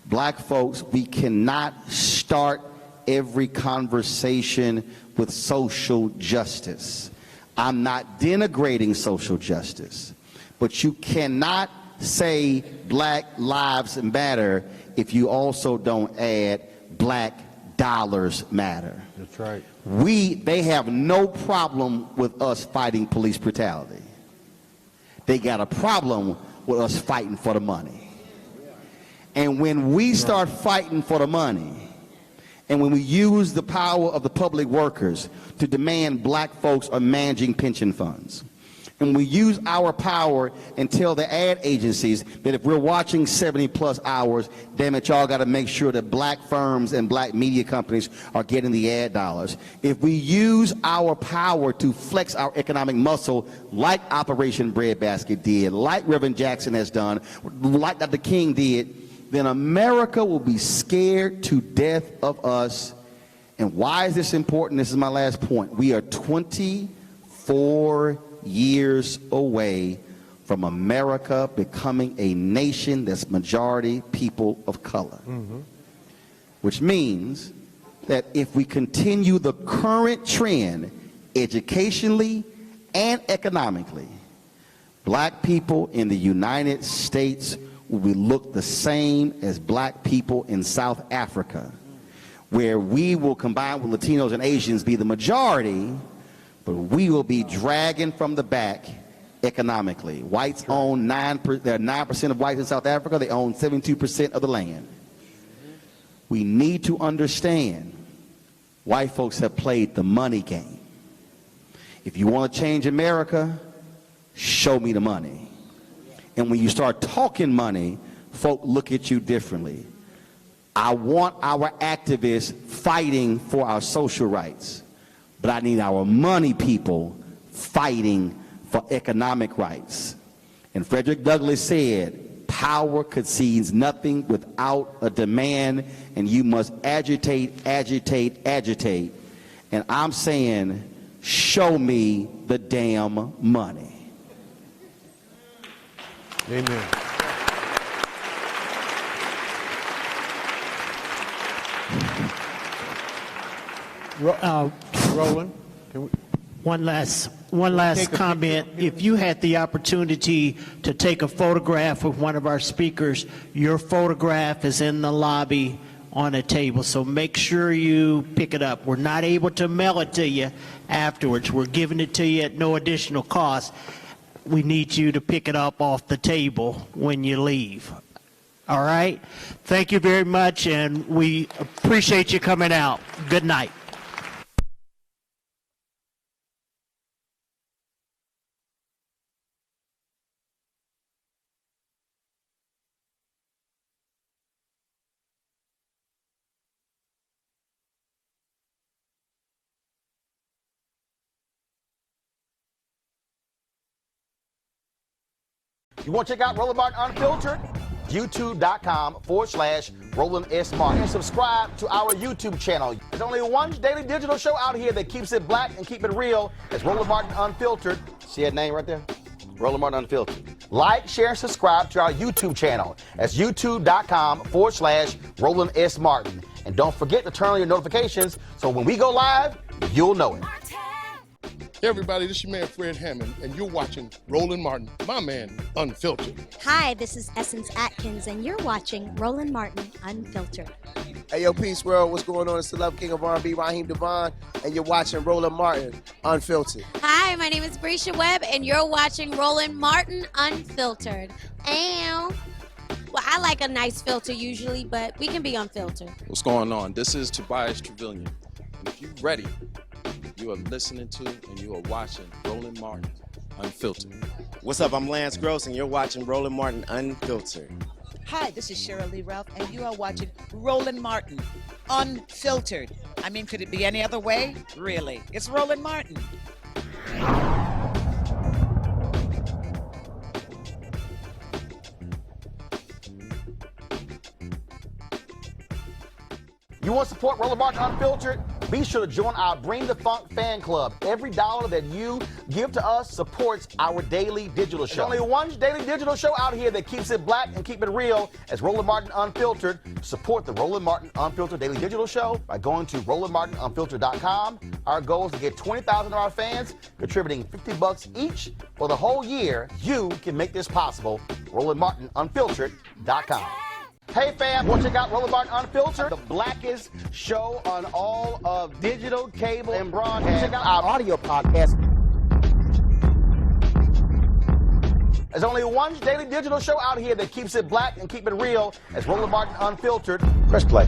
black folks, we cannot start every conversation with social justice. I'm not denigrating social justice, but you cannot say Black Lives Matter if you also don't add Black Dollars Matter. That's right. They have no problem with us fighting police brutality. They got a problem with us fighting for the money. And when we start fighting for the money, and when we use the power of the public workers to demand black folks are managing pension funds, and we use our power and tell the ad agencies that if we're watching 70+ hours, damn it, y'all got to make sure that black firms and black media companies are getting the ad dollars. If we use our power to flex our economic muscle like Operation Breadbasket did, like Reverend Jackson has done, like Dr. King did, then America will be scared to death of us. And why is this important? This is my last point. We are 24 years away from America becoming a nation that's majority people of color. Which means that if we continue the current trend educationally and economically, black people in the United States will look the same as black people in South Africa, where we will combine with Latinos and Asians be the majority, but we will be dragging from the back economically. Whites own 9%, there are 9% of whites in South Africa, they own 72% of the land. We need to understand white folks have played the money game. If you want to change America, show me the money. And when you start talking money, folk look at you differently. I want our activists fighting for our social rights, but I need our money people fighting for economic rights. And Frederick Douglass said, power concedes nothing without a demand, and you must agitate, agitate, agitate. And I'm saying, show me the damn money. Amen. Roland, can we? One last comment. If you had the opportunity to take a photograph with one of our speakers, your photograph is in the lobby on a table. So make sure you pick it up. We're not able to mail it to you afterwards. We're giving it to you at no additional cost. We need you to pick it up off the table when you leave. All right? Thank you very much, and we appreciate you coming out. Good night. You want to check out Roland Martin Unfiltered? YouTube.com/Roland S. Martin. And subscribe to our YouTube channel. There's only one daily digital show out here that keeps it black and keep it real. It's Roland Martin Unfiltered. See that name right there? Roland Martin Unfiltered. Like, share, and subscribe to our YouTube channel. That's YouTube.com/Roland S. Martin. And don't forget to turn on your notifications so when we go live, you'll know it. Hey everybody, this is your man Fred Hammond, and you're watching Roland Martin, my man, Unfiltered. Hi, this is Essence Atkins, and you're watching Roland Martin Unfiltered. Hey, yo, Peace World, what's going on? It's the Love King of R&B, Raheem Devon, and you're watching Roland Martin Unfiltered. Hi, my name is Brescia Webb, and you're watching Roland Martin Unfiltered. Ow. Well, I like a nice filter usually, but we can be unfiltered. What's going on? This is Tobias Trevelyan. And if you're ready, you are listening to and you are watching Roland Martin Unfiltered. What's up? I'm Lance Gross, and you're watching Roland Martin Unfiltered. Hi, this is Cheryl Lee Ralph, and you are watching Roland Martin Unfiltered. I mean, could it be any other way? Really? It's Roland Martin. You want to support Roland Martin Unfiltered? Be sure to join our Bring the Funk fan club. Every dollar that you give to us supports our daily digital show. There's only one daily digital show out here that keeps it black and keep it real. It's Roland Martin Unfiltered. Support the Roland Martin Unfiltered daily digital show by going to RolandMartinUnfiltered.com. Our goal is to get 20,000 of our fans contributing $50 each for the whole year. You can make this possible. RolandMartinUnfiltered.com. Hey fam, want to check out Roland Martin Unfiltered, the blackest show on all of digital, cable, and broadcast. Check out our audio podcast. There's only one daily digital show out here that keeps it black and keep it real. It's Roland Martin Unfiltered. Press play.